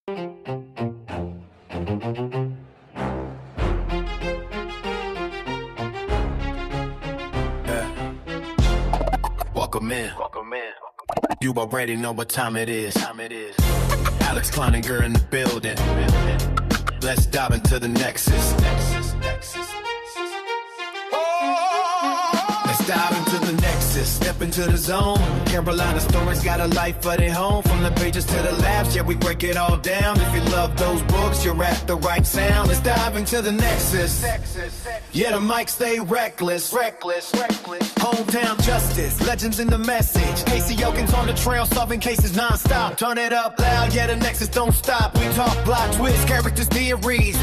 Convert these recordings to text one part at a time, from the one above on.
Welcome in. You already know what time it is. Alex Kleininger in the building. Let's dive into the Nexus. Let's dive into the Nexus. Step into the zone. Carolina stories got a life of their home. From the pages to the labs, yeah, we break it all down. If you love those books, you're at the right sound. Let's dive into the Nexus. Yeah, the mic stay reckless. Hometown justice, legends in the message. Casey Yokin's on the trail, solving cases non-stop. Turn it up loud, yeah, the Nexus don't stop. We talk plot twists, characters, theories.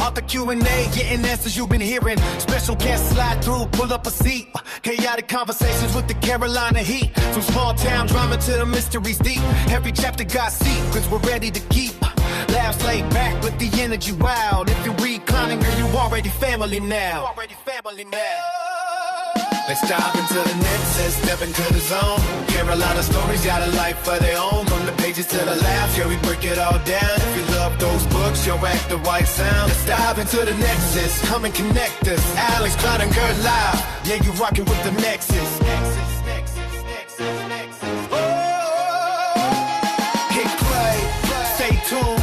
Author Q&A, getting answers you've been hearing. Special guests slide through, pull up a seat. Chaotic conversations with the Carolina heat. From small town drama to the mysteries deep. Every chapter got secrets we're ready to keep. Laughs laid back with the energy wild. If you read Kleininger, you already family now. Let's dive into the Nexus, step into the zone. Carolina stories got a life of their own. From the pages to the laughs, yeah, we break it all down. If you love those books, you're at the right sound. Let's dive into the Nexus, come and connect us. Alex Kleininger live, yeah, you rocking with the Nexus. Hit play, stay tuned.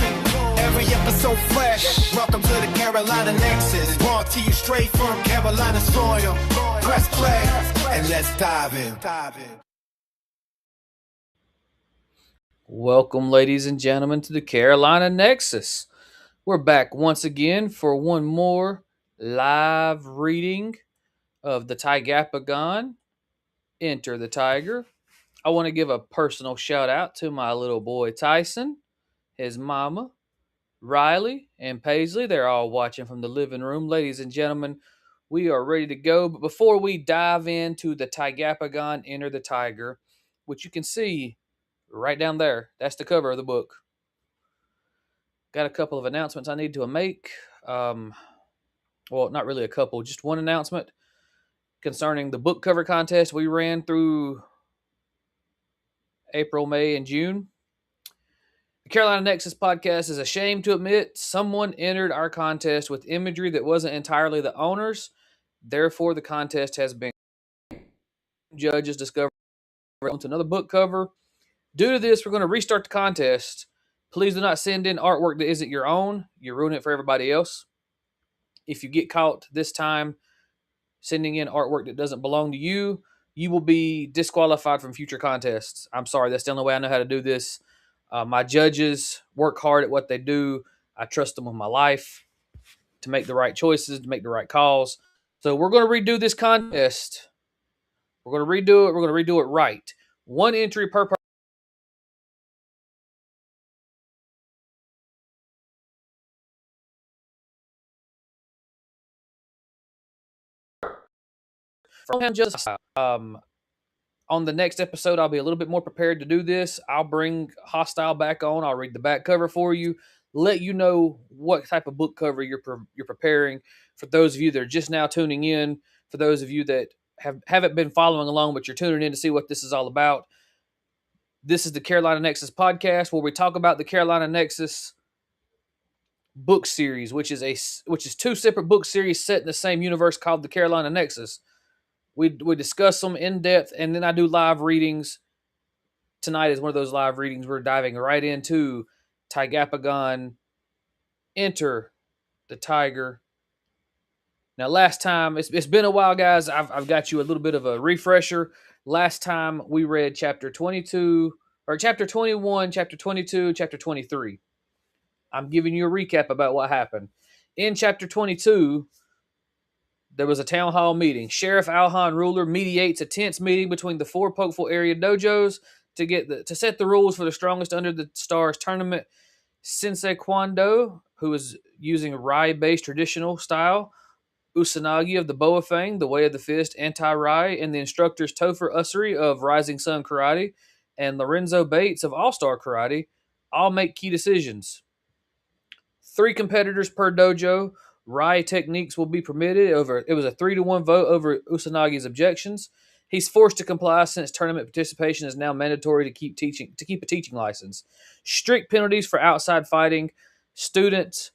Every episode fresh. Welcome to the Carolina Nexus. Brought to you straight from Carolina soil. Press play and let's dive in. Welcome, ladies and gentlemen, to the Carolina Nexus. We're back once again for one more live reading of the Tigapagon, Enter the Tiger. I want to give a personal shout out to my little boy Tyson, his mama, Riley, and Paisley. They're all watching from the living room. Ladies and gentlemen, we are ready to go. But before we dive into the Tigapagon, Enter the Tiger, which you can see right down there, that's the cover of the book. Got a couple of announcements I need to make. Well, not really a couple, just one announcement concerning the book cover contest we ran through April, May, and June. The Carolina Nexus podcast is ashamed to admit someone entered our contest with imagery that wasn't entirely the owner's. Therefore, the contest has been judges discovered another book cover. Due to this, we're going to restart the contest. Please do not send in artwork that isn't your own. You ruin it for everybody else. If you get caught this time sending in artwork that doesn't belong to you, you will be disqualified from future contests. I'm sorry, that's the only way I know how to do this. My judges work hard at what they do. I trust them with my life to make the right choices, to make the right calls. So we're going to redo this contest. We're going to redo it. We're going to redo it right. One entry per person. On the next episode, I'll be a little bit more prepared to do this. I'll bring Hostile back on. I'll read the back cover for you, let you know what type of book cover you're preparing. For those of you that are just now tuning in, for those of you that haven't been following along, but you're tuning in to see what this is all about, this is the Carolina Nexus podcast, where we talk about the Carolina Nexus book series, which is two separate book series set in the same universe called the Carolina Nexus. We discuss them in depth, and then I do live readings. Tonight is one of those live readings. We're diving right into Tigapagon, Enter the Tiger. Now, last time, it's been a while, guys. I've got you a little bit of a refresher. Last time we read chapter 22, or chapter 21, chapter 22, chapter 23. I'm giving you a recap about what happened. In chapter 22, there was a town hall meeting. Sheriff Alhan Ruler mediates a tense meeting between the four Pokeful area dojos to set the rules for the Strongest Under the Stars tournament. Sensei Kwando, who is using a Rai-based traditional style, Usanagi of the Boa Fang, the Way of the Fist, Anti-Rai, and the instructors Topher Usuri of Rising Sun Karate and Lorenzo Bates of All-Star Karate all make key decisions. 3 competitors per dojo. Rai techniques will be permitted. It was a 3-1 vote over Usanagi's objections. He's forced to comply since tournament participation is now mandatory to keep a teaching license. Strict penalties for outside fighting. Students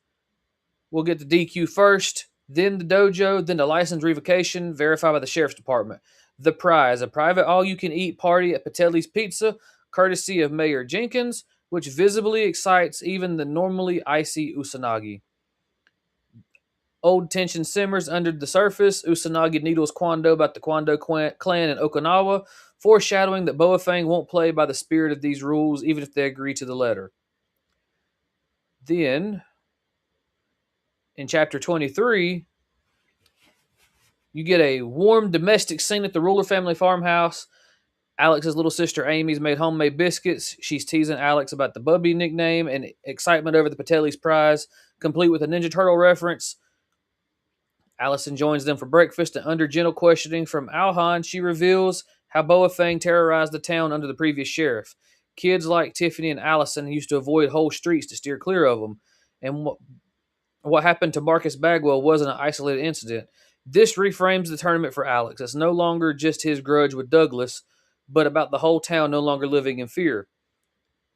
will get the DQ first, then the dojo, then the license revocation, verified by the sheriff's department. The prize, a private all-you-can-eat party at Patelli's Pizza, courtesy of Mayor Jenkins, which visibly excites even the normally icy Usanagi. Old tension simmers under the surface. Usanagi needles Kwando about the Kwando clan in Okinawa, foreshadowing that Boafang won't play by the spirit of these rules, even if they agree to the letter. Then, in chapter 23, you get a warm domestic scene at the Ruler family farmhouse. Alex's little sister Amy's made homemade biscuits. She's teasing Alex about the Bubby nickname and excitement over the Patelli's prize, complete with a Ninja Turtle reference. Allison joins them for breakfast, and under gentle questioning from Alhan, she reveals how Boafang terrorized the town under the previous sheriff. Kids like Tiffany and Allison used to avoid whole streets to steer clear of them, and what happened to Marcus Bagwell wasn't an isolated incident. This reframes the tournament for Alex. It's no longer just his grudge with Douglas, but about the whole town no longer living in fear.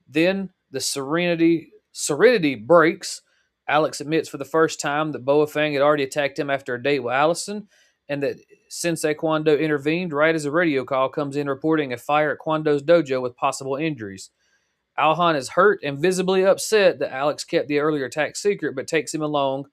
Then the serenity breaks. Alex admits for the first time that Boafang had already attacked him after a date with Allison, and that Sensei Kwando intervened right as a radio call comes in reporting a fire at Kwando's dojo with possible injuries. Alhan is hurt and visibly upset that Alex kept the earlier attack secret, but takes him along.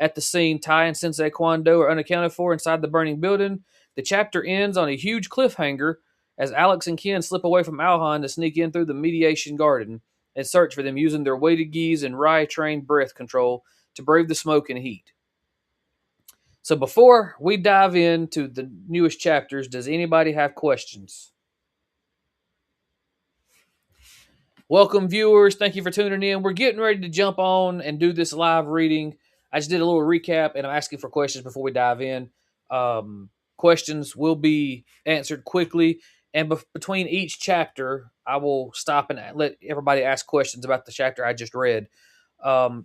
At the scene, Tai and Sensei Kwando are unaccounted for inside the burning building. The chapter ends on a huge cliffhanger as Alex and Ken slip away from Alhan to sneak in through the mediation garden and search for them using their weighted gis and Rai-trained breath control to brave the smoke and heat. So before we dive into the newest chapters, does anybody have questions? Welcome, viewers. Thank you for tuning in. We're getting ready to jump on and do this live reading. I just did a little recap, and I'm asking for questions before we dive in. Questions will be answered quickly, and between each chapter, I will stop and let everybody ask questions about the chapter I just read.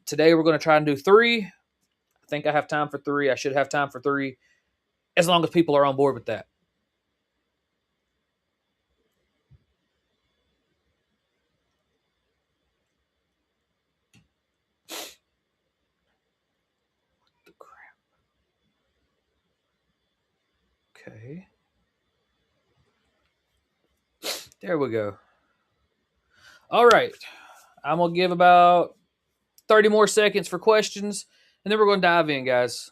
Today, we're going to try and do 3. I think I have time for 3. I should have time for 3, as long as people are on board with that. Okay. There we go. All right. I'm going to give about 30 more seconds for questions, and then we're going to dive in, guys.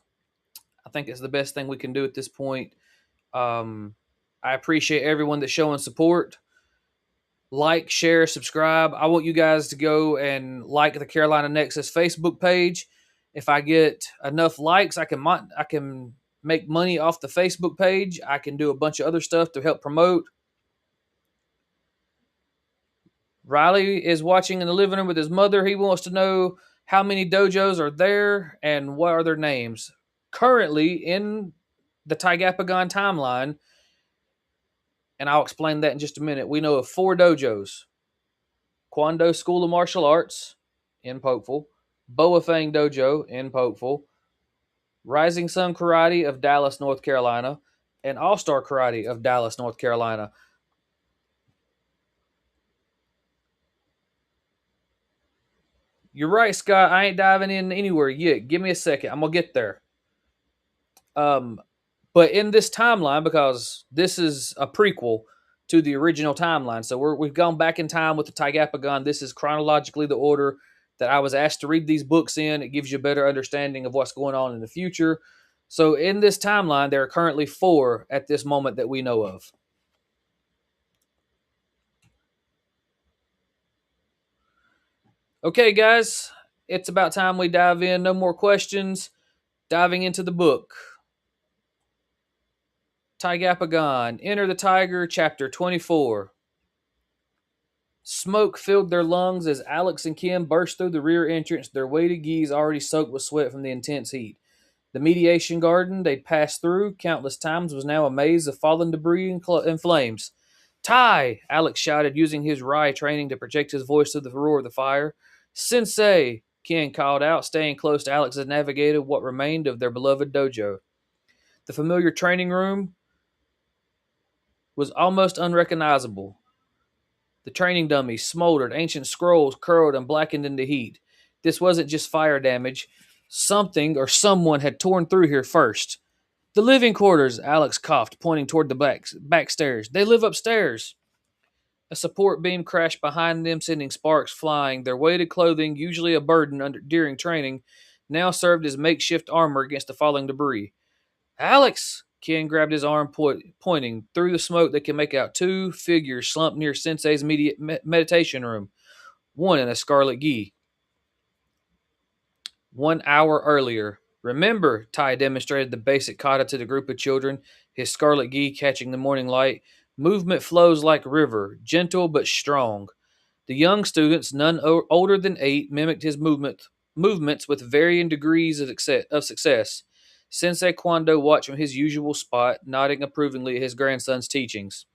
I think it's the best thing we can do at this point. I appreciate everyone that's showing support. Like, share, subscribe. I want you guys to go and like the Carolina Nexus Facebook page. If I get enough likes, I can make money off the Facebook page. I can do a bunch of other stuff to help promote. Riley is watching in the living room with his mother. He wants to know how many dojos are there and what are their names. Currently, in the Tigapagon timeline, and I'll explain that in just a minute, we know of 4 dojos. Kwando School of Martial Arts in Pokeful, Boafang Dojo in Pokeful, Rising Sun Karate of Dallas, North Carolina, and All-Star Karate of Dallas, North Carolina. You're right, Scott. I ain't diving in anywhere yet. Give me a second. I'm going to get there. But in this timeline, because this is a prequel to the original timeline, so we've gone back in time with the Tigapagon. This is chronologically the order that I was asked to read these books in. It gives you a better understanding of what's going on in the future. So in this timeline, there are currently 4 at this moment that we know of. Okay, guys, it's about time we dive in. No more questions. Diving into the book. Tigapagon, Enter the Tiger, Chapter 24. Smoke filled their lungs as Alex and Kim burst through the rear entrance, their weighted gis already soaked with sweat from the intense heat. The mediation garden they'd passed through countless times was now a maze of fallen debris and flames. "Tai!" Alex shouted, using his Rai training to project his voice through the roar of the fire. "Sensei!" Ken called out, staying close to Alex as navigated what remained of their beloved dojo. The familiar training room was almost unrecognizable. The training dummies smoldered, ancient scrolls curled and blackened in the heat. This wasn't just fire damage. Something or someone had torn through here first. The living quarters, Alex coughed, pointing toward the back stairs. They live upstairs. A support beam crashed behind them, sending sparks flying. Their weighted clothing, usually a burden during training, now served as makeshift armor against the falling debris. Alex! Ken grabbed his arm, pointing. Through the smoke, they could make out two figures slumped near Sensei's meditation room. One in a scarlet gi. 1 hour earlier. Remember, Tai demonstrated the basic kata to the group of children, his scarlet gi catching the morning light. Movement flows like a river, gentle but strong. The young students, none older than 8, mimicked his movements with varying degrees of success. Sensei Kwando watched from his usual spot, nodding approvingly at his grandson's teachings.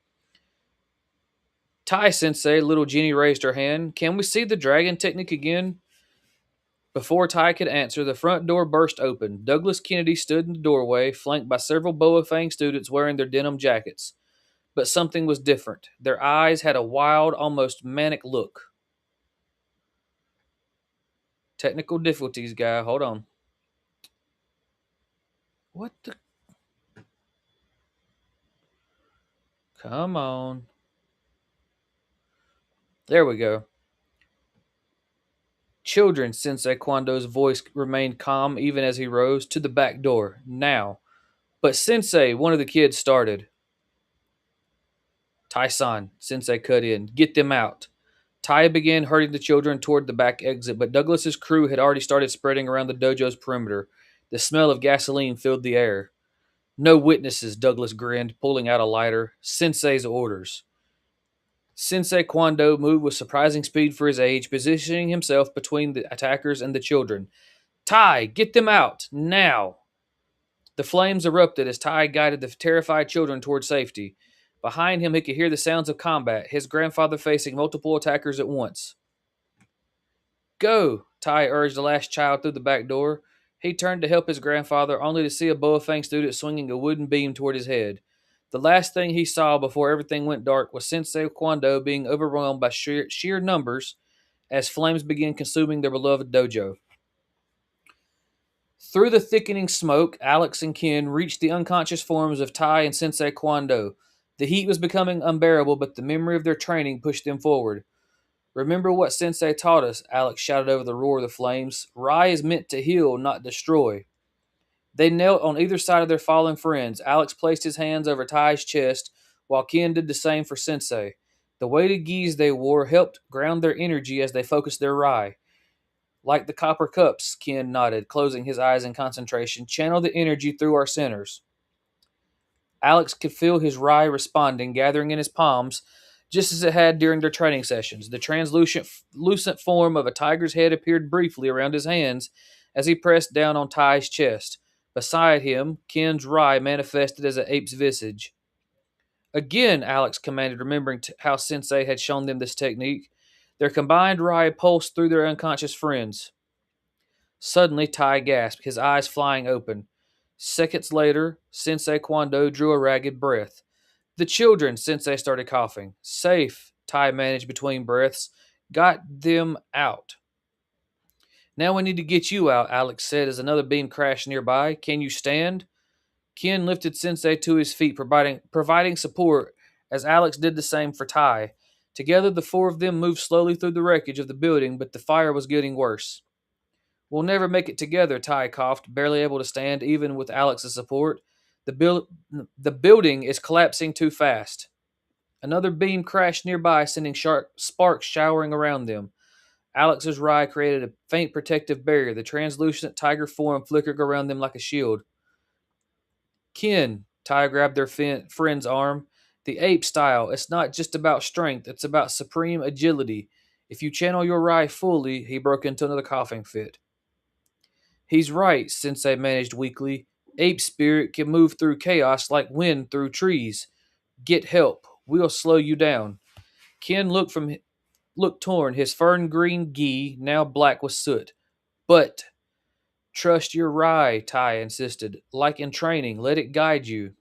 Tai Sensei, little Jenny raised her hand. Can we see the dragon technique again? Before Tai could answer, the front door burst open. Douglas Kennedy stood in the doorway, flanked by several Boa Fang students wearing their denim jackets. But something was different. Their eyes had a wild, almost manic look. Technical difficulties, guy. Hold on. What the? Come on. There we go. Children, Sensei Kwando's voice remained calm even as he rose to the back door. Now. But Sensei, one of the kids started. Tai-san, Sensei cut in. Get them out. Tai began herding the children toward the back exit, but Douglas's crew had already started spreading around the dojo's perimeter. The smell of gasoline filled the air. No witnesses, Douglas grinned, pulling out a lighter. Sensei's orders. Sensei Kwando moved with surprising speed for his age, positioning himself between the attackers and the children. Tai, get them out, now! The flames erupted as Tai guided the terrified children toward safety. Behind him, he could hear the sounds of combat, his grandfather facing multiple attackers at once. Go, Tai urged the last child through the back door. He turned to help his grandfather, only to see a Boa Fang student swinging a wooden beam toward his head. The last thing he saw before everything went dark was Sensei Kwando being overwhelmed by sheer numbers as flames began consuming their beloved dojo. Through the thickening smoke, Alex and Ken reached the unconscious forms of Tai and Sensei Kwando. The heat was becoming unbearable, but the memory of their training pushed them forward. Remember what Sensei taught us, Alex shouted over the roar of the flames. Rai is meant to heal, not destroy. They knelt on either side of their fallen friends. Alex placed his hands over Tai's chest, while Ken did the same for Sensei. The weighted gis they wore helped ground their energy as they focused their Rai. Like the copper cups, Ken nodded, closing his eyes in concentration. Channel the energy through our centers. Alex could feel his Rai responding, gathering in his palms, just as it had during their training sessions. The translucent form of a tiger's head appeared briefly around his hands as he pressed down on Tai's chest. Beside him, Ken's Rai manifested as an ape's visage. Again, Alex commanded, remembering how Sensei had shown them this technique. Their combined Rai pulsed through their unconscious friends. Suddenly, Tai gasped, his eyes flying open. Seconds later, Sensei Kwando drew a ragged breath. The children, Sensei started coughing. Safe, Tai managed between breaths. Got them out. Now we need to get you out, Alex said as another beam crashed nearby. Can you stand? Ken lifted Sensei to his feet, providing support as Alex did the same for Tai. Together, the four of them moved slowly through the wreckage of the building, but the fire was getting worse. We'll never make it together, Tai coughed, barely able to stand even with Alex's support. The building is collapsing too fast. Another beam crashed nearby, sending sharp sparks showering around them. Alex's Rai created a faint protective barrier. The translucent tiger form flickered around them like a shield. Ken, Tai grabbed their friend's arm. The ape style, it's not just about strength, it's about supreme agility. If you channel your Rai fully, he broke into another coughing fit. He's right, Sensei managed weakly. Ape spirit can move through chaos like wind through trees. Get help. We'll slow you down. Ken looked torn, his fern green gi now black with soot. But trust your Rai, Tai insisted. Like in training, let it guide you.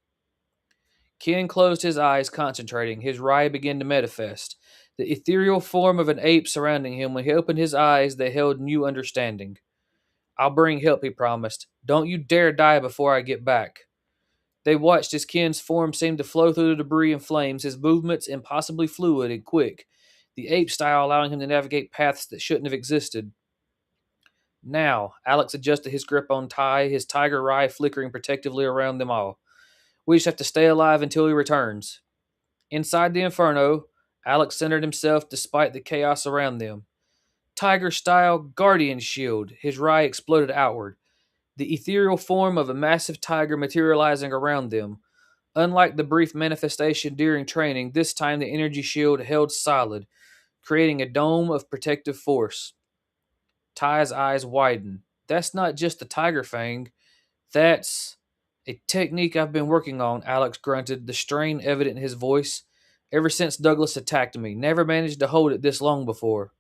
Ken closed his eyes, concentrating. His Rai began to manifest. The ethereal form of an ape surrounding him. When he opened his eyes, they held new understanding. I'll bring help, he promised. Don't you dare die before I get back. They watched as Ken's form seemed to flow through the debris and flames, his movements impossibly fluid and quick, the ape style allowing him to navigate paths that shouldn't have existed. Now, Alex adjusted his grip on Ty, his tiger eye flickering protectively around them all. We just have to stay alive until he returns. Inside the inferno, Alex centered himself despite the chaos around them. Tiger-style guardian shield, his eye exploded outward, the ethereal form of a massive tiger materializing around them. Unlike the brief manifestation during training, this time the energy shield held solid, creating a dome of protective force. Ty's eyes widened. That's not just a tiger fang. That's a technique I've been working on, Alex grunted, the strain evident in his voice. Ever since Douglas attacked me, never managed to hold it this long before.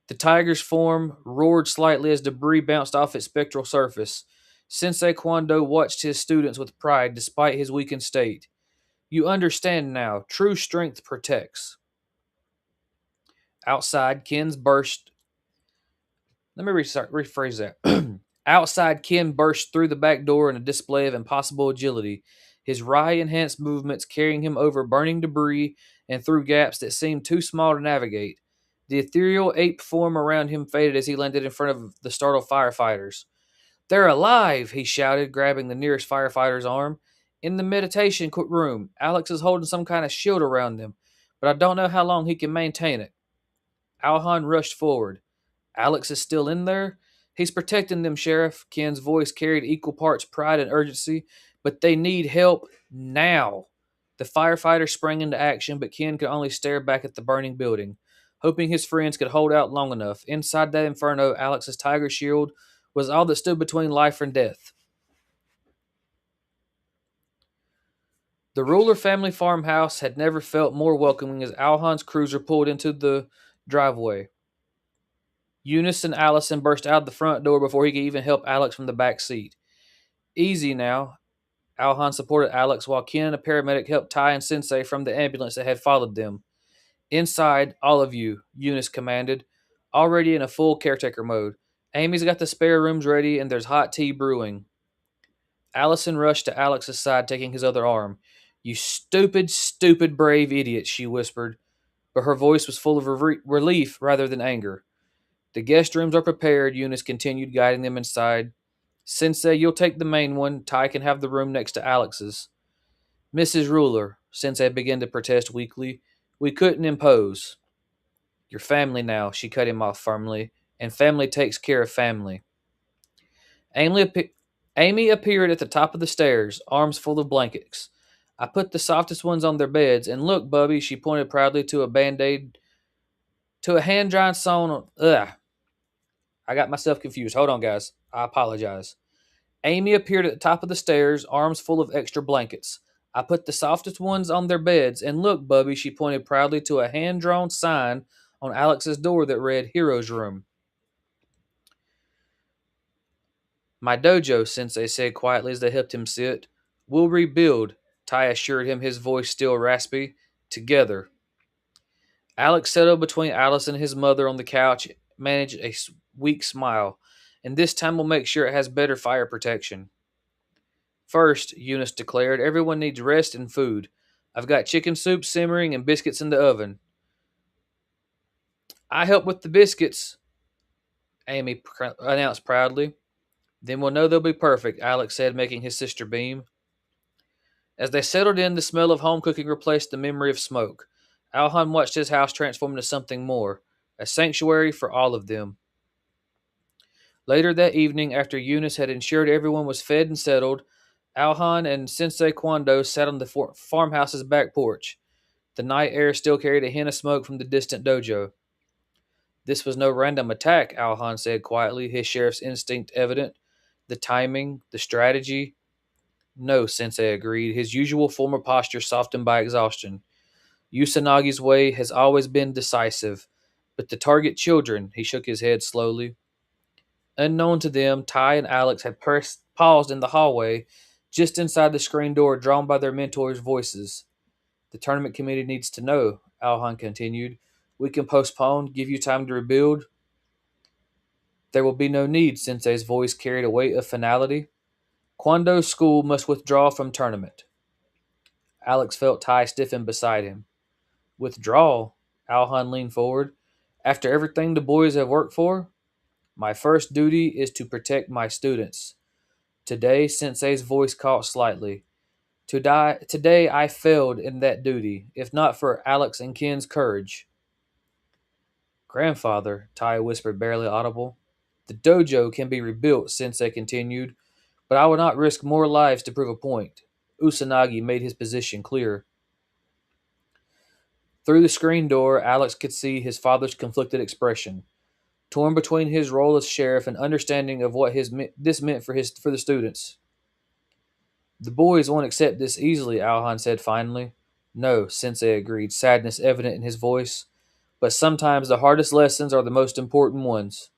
The tiger's form roared slightly as debris bounced off its spectral surface. Sensei Kwando watched his students with pride despite his weakened state. You understand now. True strength protects. Outside, Ken's burst. Let me rephrase that. Outside, Ken burst through the back door in a display of impossible agility, his Rai-enhanced movements carrying him over burning debris and through gaps that seemed too small to navigate. The ethereal ape form around him faded as he landed in front of the startled firefighters. They're alive, he shouted, grabbing the nearest firefighter's arm. In the meditation room, Alex is holding some kind of shield around them, but I don't know how long he can maintain it. Alhan rushed forward. Alex is still in there? He's protecting them, Sheriff. Ken's voice carried equal parts pride and urgency, but they need help now. The firefighter sprang into action, but Ken could only stare back at the burning building, hoping his friends could hold out long enough. Inside that inferno, Alex's tiger shield was all that stood between life and death. The Ruler family farmhouse had never felt more welcoming as Alhan's cruiser pulled into the driveway. Eunice and Allison burst out the front door before he could even help Alex from the back seat. Easy now. Alhan supported Alex while Ken and a paramedic helped Ty and Sensei from the ambulance that had followed them. Inside, all of you, Eunice commanded, already in a full caretaker mode. Amy's got the spare rooms ready and there's hot tea brewing. Allison rushed to Alex's side, taking his other arm. You stupid, stupid, brave idiot, she whispered, but her voice was full of relief rather than anger. The guest rooms are prepared, Eunice continued, guiding them inside. Sensei, you'll take the main one. Ty can have the room next to Alex's. Mrs. Ruler, Sensei began to protest weakly, we couldn't impose. Your family now, she cut him off firmly, and family takes care of family. Amy appeared at the top of the stairs, arms full of blankets. I put the softest ones on their beds, and look, Bubby, she pointed proudly to a band-aid, to a hand-drying sewn on... Ugh. I got myself confused. Hold on, guys. I apologize. Amy appeared at the top of the stairs, arms full of extra blankets. I put the softest ones on their beds, and look, Bubby, she pointed proudly to a hand-drawn sign on Alex's door that read, Hero's Room. My dojo, Sensei said quietly as they helped him sit. We'll rebuild, Ty assured him, his voice still raspy. Together. Alex settled between Alice and his mother on the couch, managed a weak smile. And this time we'll make sure it has better fire protection. First, Eunice declared, everyone needs rest and food. I've got chicken soup simmering and biscuits in the oven. I help with the biscuits, Amy announced proudly. Then we'll know they'll be perfect, Alex said, making his sister beam. As they settled in, the smell of home cooking replaced the memory of smoke. Alhan watched his house transform into something more, a sanctuary for all of them. Later that evening, after Eunice had ensured everyone was fed and settled, Alhan and Sensei Kwando sat on the farmhouse's back porch. The night air still carried a hint of smoke from the distant dojo. This was no random attack, Alhan said quietly, his sheriff's instinct evident. The timing, the strategy. No, Sensei agreed, his usual former posture softened by exhaustion. Usanagi's way has always been decisive, but the target children, he shook his head slowly. Unknown to them, Ty and Alex had paused in the hallway Just inside the screen door, drawn by their mentors' voices. The tournament committee needs to know, Alhan continued. We can postpone, give you time to rebuild. There will be no need, Sensei's voice carried a weight of finality. Kwando's school must withdraw from tournament. Alex felt Tai stiffen beside him. Withdraw? Alhan leaned forward. After everything the boys have worked for? My first duty is to protect my students. Today, Sensei's voice caught slightly. Today I failed in that duty, if not for Alex and Ken's courage. Grandfather, Tai whispered, barely audible. The dojo can be rebuilt, Sensei continued, but I will not risk more lives to prove a point. Usanagi made his position clear. Through the screen door, Alex could see his father's conflicted expression, torn between his role as sheriff and understanding of what this meant for the students. The boys won't accept this easily, Alhan said finally. No, Sensei agreed, sadness evident in his voice. But sometimes the hardest lessons are the most important ones.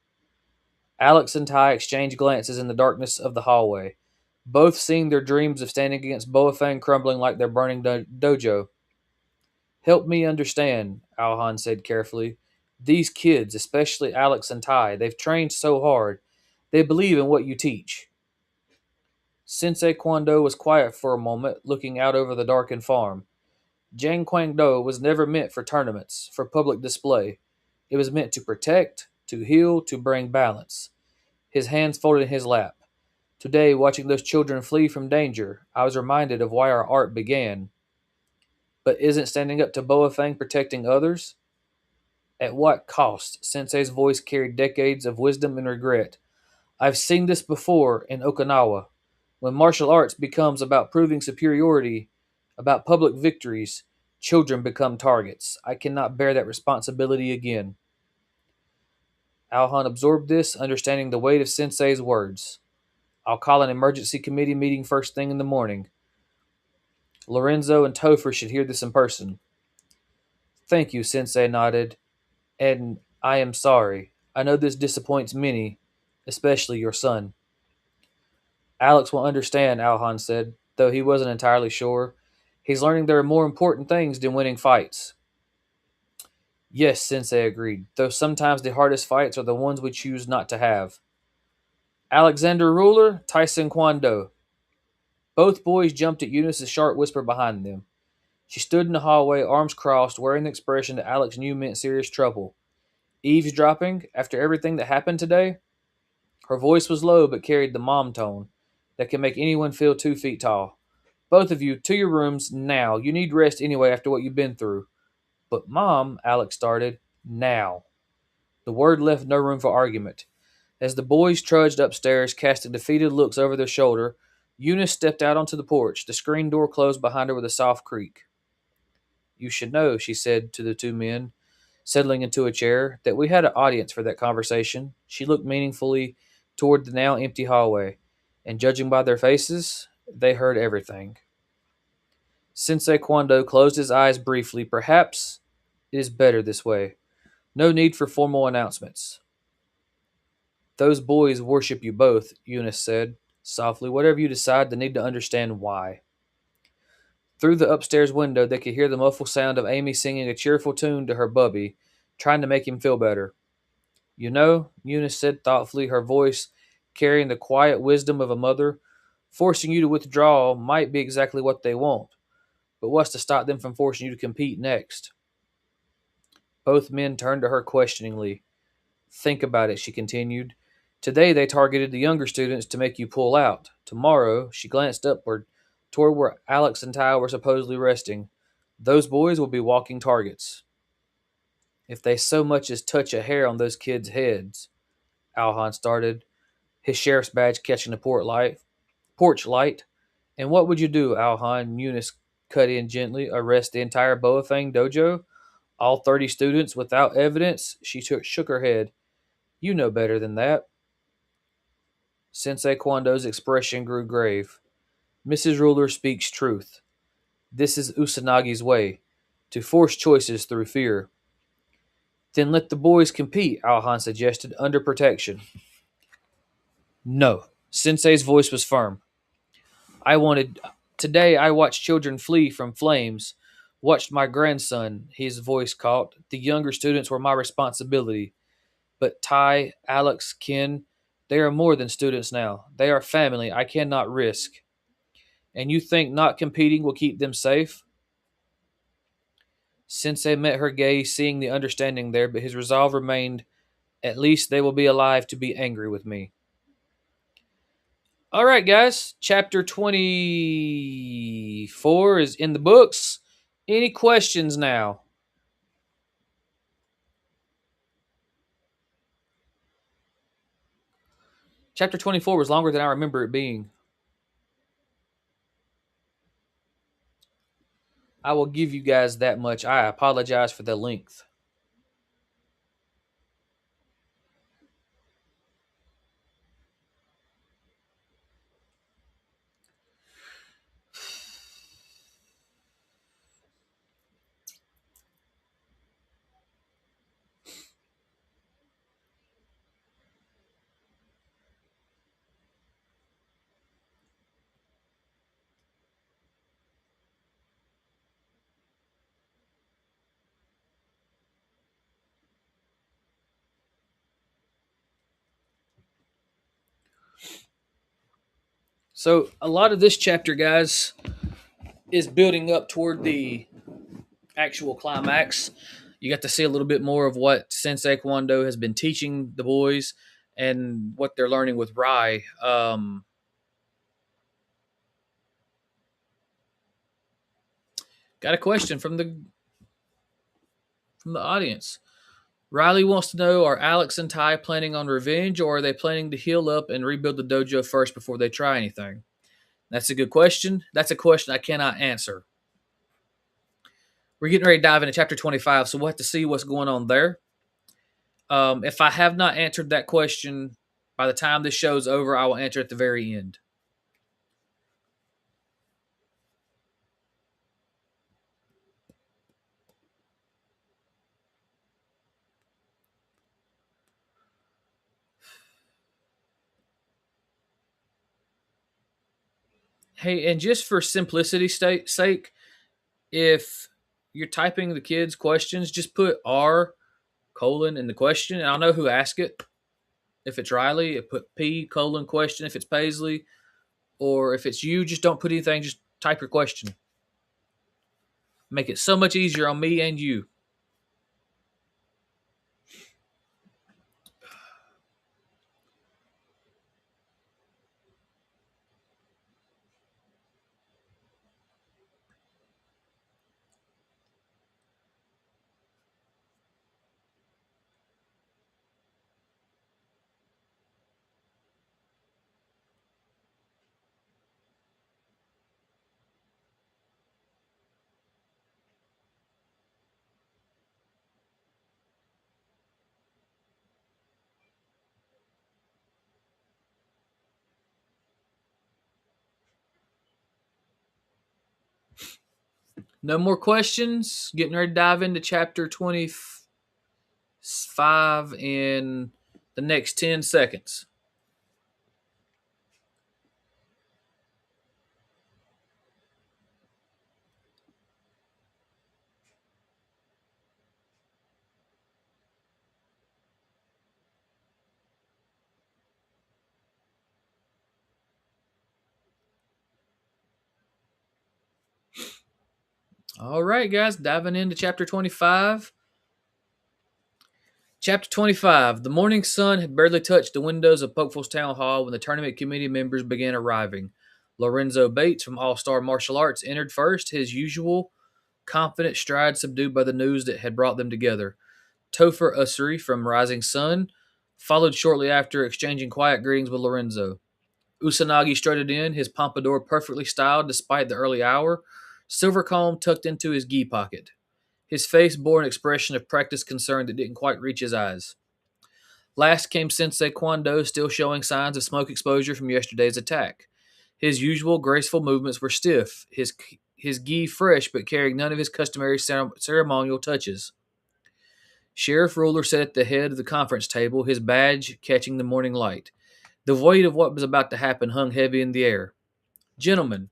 Alex and Tai exchanged glances in the darkness of the hallway, both seeing their dreams of standing against Boafang crumbling like their burning dojo. Help me understand, Alhan said carefully. These kids, especially Alex and Tai, they've trained so hard. They believe in what you teach. Sensei Kwando was quiet for a moment, looking out over the darkened farm. Jang Kwando was never meant for tournaments, for public display. It was meant to protect, to heal, to bring balance. His hands folded in his lap. Today, watching those children flee from danger, I was reminded of why our art began. But isn't standing up to Boafang protecting others? At what cost? Sensei's voice carried decades of wisdom and regret. I've seen this before in Okinawa. When martial arts becomes about proving superiority, about public victories, children become targets. I cannot bear that responsibility again. Alhan absorbed this, understanding the weight of Sensei's words. I'll call an emergency committee meeting first thing in the morning. Lorenzo and Topher should hear this in person. Thank you, Sensei nodded. And I am sorry. I know this disappoints many, especially your son. Alex will understand, Alhan said, though he wasn't entirely sure. He's learning there are more important things than winning fights. Yes, Sensei agreed, though sometimes the hardest fights are the ones we choose not to have. Alexander Ruler, Tyson Kwando. Both boys jumped at Eunice's sharp whisper behind them. She stood in the hallway, arms crossed, wearing the expression that Alex knew meant serious trouble. Eavesdropping, after everything that happened today? Her voice was low but carried the mom tone that can make anyone feel 2 feet tall. Both of you, to your rooms, now. You need rest anyway after what you've been through. But Mom, Alex started, now. The word left no room for argument. As the boys trudged upstairs, casting defeated looks over their shoulder, Eunice stepped out onto the porch. The screen door closed behind her with a soft creak. You should know, she said to the 2 men, settling into a chair, that we had an audience for that conversation. She looked meaningfully toward the now empty hallway, and judging by their faces, they heard everything. Sensei Kwando closed his eyes briefly. Perhaps it is better this way. No need for formal announcements. Those boys worship you both, Eunice said, softly. Whatever you decide, they need to understand why. Through the upstairs window, they could hear the muffled sound of Amy singing a cheerful tune to her bubby, trying to make him feel better. You know, Eunice said thoughtfully, her voice carrying the quiet wisdom of a mother, forcing you to withdraw might be exactly what they want. But what's to stop them from forcing you to compete next? Both men turned to her questioningly. Think about it, she continued. Today they targeted the younger students to make you pull out. Tomorrow, she glanced upward, toward where Alex and Tai were supposedly resting. Those boys will be walking targets. If they so much as touch a hair on those kids' heads, Alhan started, his sheriff's badge catching the porch light. And what would you do, Alhan? Eunice cut in gently. Arrest the entire Boafang dojo? All 30 students without evidence? She shook her head. You know better than that. Sensei Kwando's expression grew grave. Mrs. Ruler speaks truth. This is Usanagi's way, to force choices through fear. Then let the boys compete, Alhan suggested, under protection. No. Sensei's voice was firm. I wanted Today I watched children flee from flames, watched my grandson, his voice caught. The younger students were my responsibility. But Ty, Alex, Ken, they are more than students now. They are family I cannot risk. And you think not competing will keep them safe? Sensei met her gaze, seeing the understanding there, but his resolve remained. At least they will be alive to be angry with me. All right, guys. Chapter 24 is in the books. Any questions now? Chapter 24 was longer than I remember it being. I will give you guys that much. I apologize for the length. So, a lot of this chapter, guys, is building up toward the actual climax. You got to see a little bit more of what Sensei Kwando has been teaching the boys and what they're learning with Rai. Got a question from the audience. Riley wants to know, are Alex and Ty planning on revenge, or are they planning to heal up and rebuild the dojo first before they try anything? That's a good question. That's a question I cannot answer. We're getting ready to dive into chapter 25, so we'll have to see what's going on there. If I have not answered that question by the time this show's over, I will answer at the very end. Hey, and just for simplicity's sake, if you're typing the kids' questions, just put R colon in the question, and I'll know who asked it. If it's Riley, put P colon question. If it's Paisley, or if it's you, just don't put anything. Just type your question. Make it so much easier on me and you. No more questions. Getting ready to dive into chapter 25 in the next 10 seconds. All right, guys, diving into chapter 25. Chapter 25. The morning sun had barely touched the windows of Pokeful's town hall when the tournament committee members began arriving. Lorenzo Bates from All Star Martial Arts entered first, his usual confident stride subdued by the news that had brought them together. Topher Usuri from Rising Sun followed shortly after, exchanging quiet greetings with Lorenzo. Usanagi strutted in, his pompadour perfectly styled despite the early hour, silver comb tucked into his gi pocket. His face bore an expression of practiced concern that didn't quite reach his eyes. Last came Sensei Kwando, still showing signs of smoke exposure from yesterday's attack. His usual graceful movements were stiff, his gi fresh but carrying none of his customary ceremonial touches. Sheriff Ruler sat at the head of the conference table, his badge catching the morning light. The weight of what was about to happen hung heavy in the air. Gentlemen,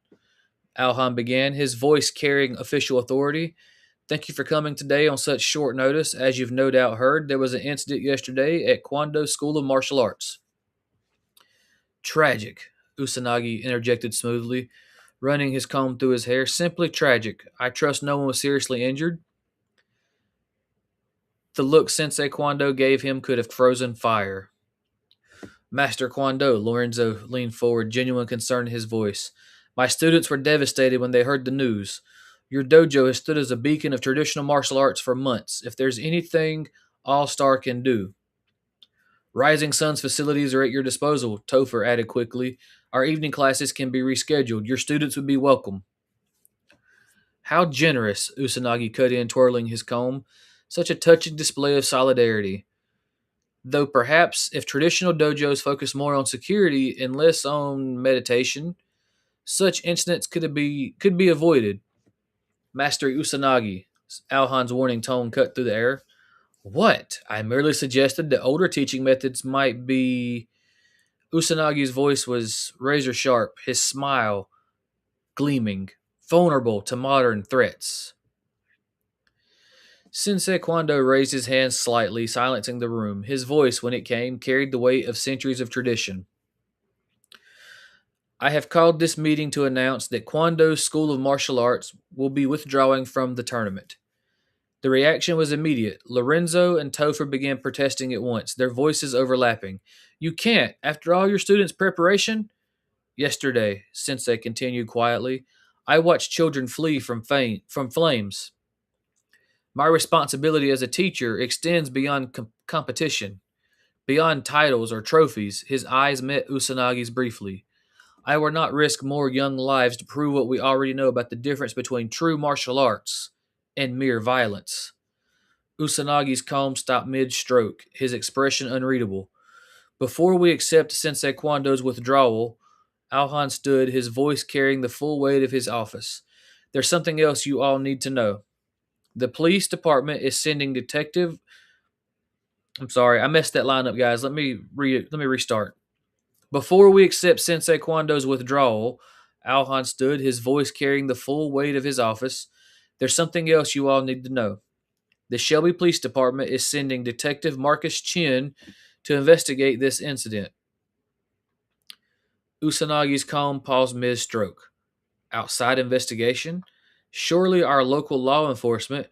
Alhan began, his voice carrying official authority. Thank you for coming today on such short notice. As you've no doubt heard, there was an incident yesterday at Kwando School of Martial Arts. Tragic, Usanagi interjected smoothly, running his comb through his hair. Simply tragic. I trust no one was seriously injured. The look Sensei Kwando gave him could have frozen fire. Master Kwando, Lorenzo leaned forward, genuine concern in his voice. My students were devastated when they heard the news. Your dojo has stood as a beacon of traditional martial arts for months. If there's anything All Star can do. Rising Sun's facilities are at your disposal, Topher added quickly. Our evening classes can be rescheduled. Your students would be welcome. How generous, Usanagi cut in, twirling his comb. Such a touching display of solidarity. Though perhaps if traditional dojos focus more on security and less on meditation, such incidents could be avoided. Master Usanagi, Alhan's warning tone cut through the air. What? I merely suggested that older teaching methods might be. Usanagi's voice was razor sharp, his smile gleaming, vulnerable to modern threats. Sensei Kwando raised his hands slightly, silencing the room. His voice, when it came, carried the weight of centuries of tradition. I have called this meeting to announce that Kwando's School of Martial Arts will be withdrawing from the tournament. The reaction was immediate. Lorenzo and Topher began protesting at once, their voices overlapping. You can't, after all your students' preparation? Yesterday, Sensei continued quietly, I watched children flee from flames. My responsibility as a teacher extends beyond competition, beyond titles or trophies. His eyes met Usanagi's briefly. I would not risk more young lives to prove what we already know about the difference between true martial arts and mere violence. Usanagi's comb stopped mid-stroke, his expression unreadable. Before we accept Sensei Kwando's withdrawal, Alhan stood, his voice carrying the full weight of his office. There's something else you all need to know. The police department is sending detective. I'm sorry, I messed that line up, guys. Let me restart. Before we accept Sensei Kwando's withdrawal, Alhan stood, his voice carrying the full weight of his office. There's something else you all need to know. The Shelby Police Department is sending Detective Marcus Chin to investigate this incident. Usanagi's comb paused mid-stroke. Outside investigation? Surely our local law enforcement.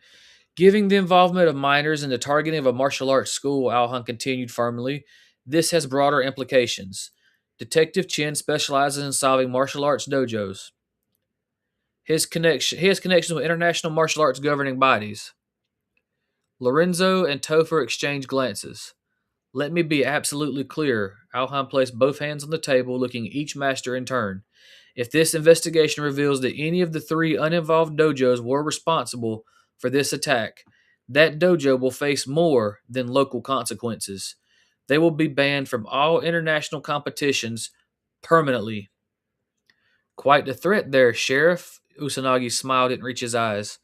Giving the involvement of minors in the targeting of a martial arts school, Alhan continued firmly, this has broader implications. Detective Chin specializes in solving martial arts dojos. He has connections with international martial arts governing bodies. Lorenzo and Topher exchanged glances. Let me be absolutely clear. Alhan placed both hands on the table, looking each master in turn. If this investigation reveals that any of the three uninvolved dojos were responsible for this attack, that dojo will face more than local consequences. They will be banned from all international competitions permanently. Quite the threat there, Sheriff. Usanagi smiled and reached his eyes.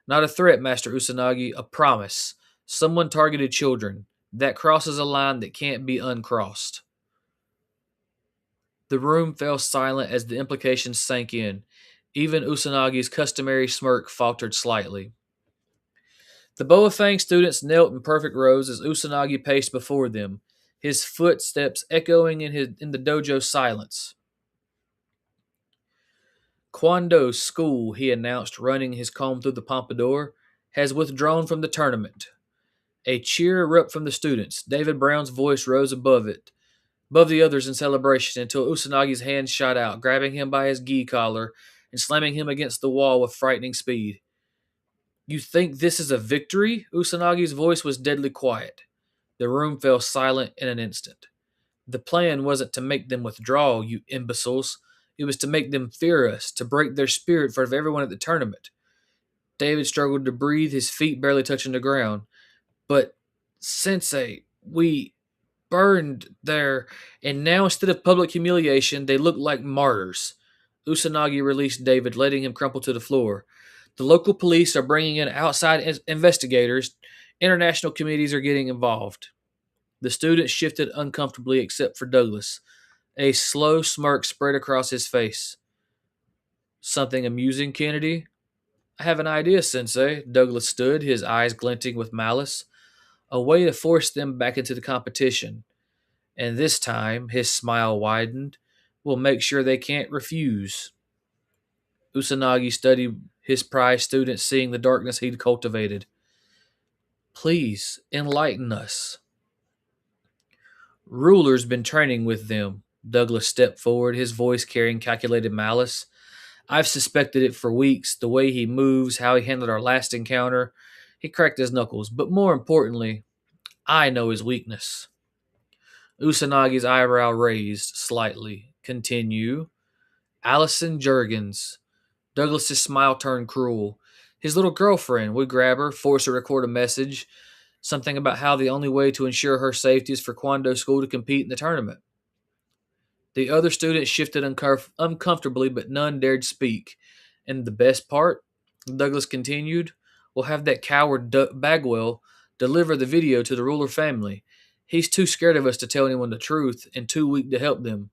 Not a threat, Master Usanagi, a promise. Someone targeted children. That crosses a line that can't be uncrossed. The room fell silent as the implications sank in. Even Usanagi's customary smirk faltered slightly. The Boa Fang students knelt in perfect rows as Usanagi paced before them, his footsteps echoing in the dojo silence. Kwando School, he announced, running his comb through the pompadour, has withdrawn from the tournament. A cheer erupted from the students. David Brown's voice rose above the others in celebration, until Usanagi's hand shot out, grabbing him by his gi collar and slamming him against the wall with frightening speed. You think this is a victory? Usanagi's voice was deadly quiet. The room fell silent in an instant. The plan wasn't to make them withdraw, you imbeciles. It was to make them fear us, to break their spirit for everyone at the tournament. David struggled to breathe, his feet barely touching the ground. But, Sensei, we burned there, and now instead of public humiliation, they look like martyrs. Usanagi released David, letting him crumple to the floor. The local police are bringing in outside investigators. International committees are getting involved. The students shifted uncomfortably except for Douglas. A slow smirk spread across his face. Something amusing, Kennedy? I have an idea, Sensei. Douglas stood, his eyes glinting with malice. A way to force them back into the competition. And this time, his smile widened, we'll make sure they can't refuse. Usanagi studied his prize student, seeing the darkness he'd cultivated. Please, enlighten us. Ruler's been training with them. Douglas stepped forward, his voice carrying calculated malice. I've suspected it for weeks, the way he moves, how he handled our last encounter. He cracked his knuckles, but more importantly, I know his weakness. Usanagi's eyebrow raised slightly. Continue. Allison Jurgens. Douglas's smile turned cruel. His little girlfriend would grab her, force her to record a message, something about how the only way to ensure her safety is for Kwando School to compete in the tournament. The other students shifted uncomfortably, but none dared speak. And the best part, Douglas continued, we'll have that coward Bagwell deliver the video to the ruler family. He's too scared of us to tell anyone the truth and too weak to help them.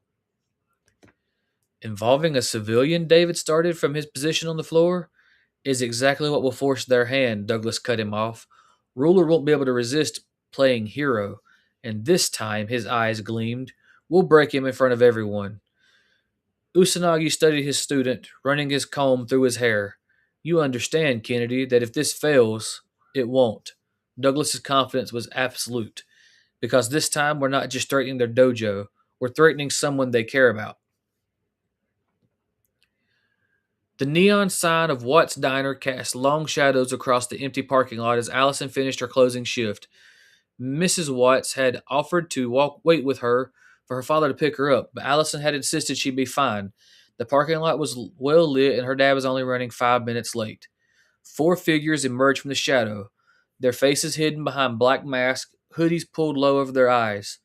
Involving a civilian, David started from his position on the floor, is exactly what will force their hand, Douglas cut him off. Ruler won't be able to resist playing hero, and this time his eyes gleamed. We'll break him in front of everyone. Usanagi studied his student, running his comb through his hair. You understand, Kennedy, that if this fails, it won't. Douglas's confidence was absolute, because this time we're not just threatening their dojo, we're threatening someone they care about. The neon sign of Watt's Diner cast long shadows across the empty parking lot as Allison finished her closing shift. Mrs. Watts had offered to wait with her for her father to pick her up, but Allison had insisted she'd be fine. The parking lot was well lit, and her dad was only running 5 minutes late. 4 figures emerged from the shadow, their faces hidden behind black masks, hoodies pulled low over their eyes.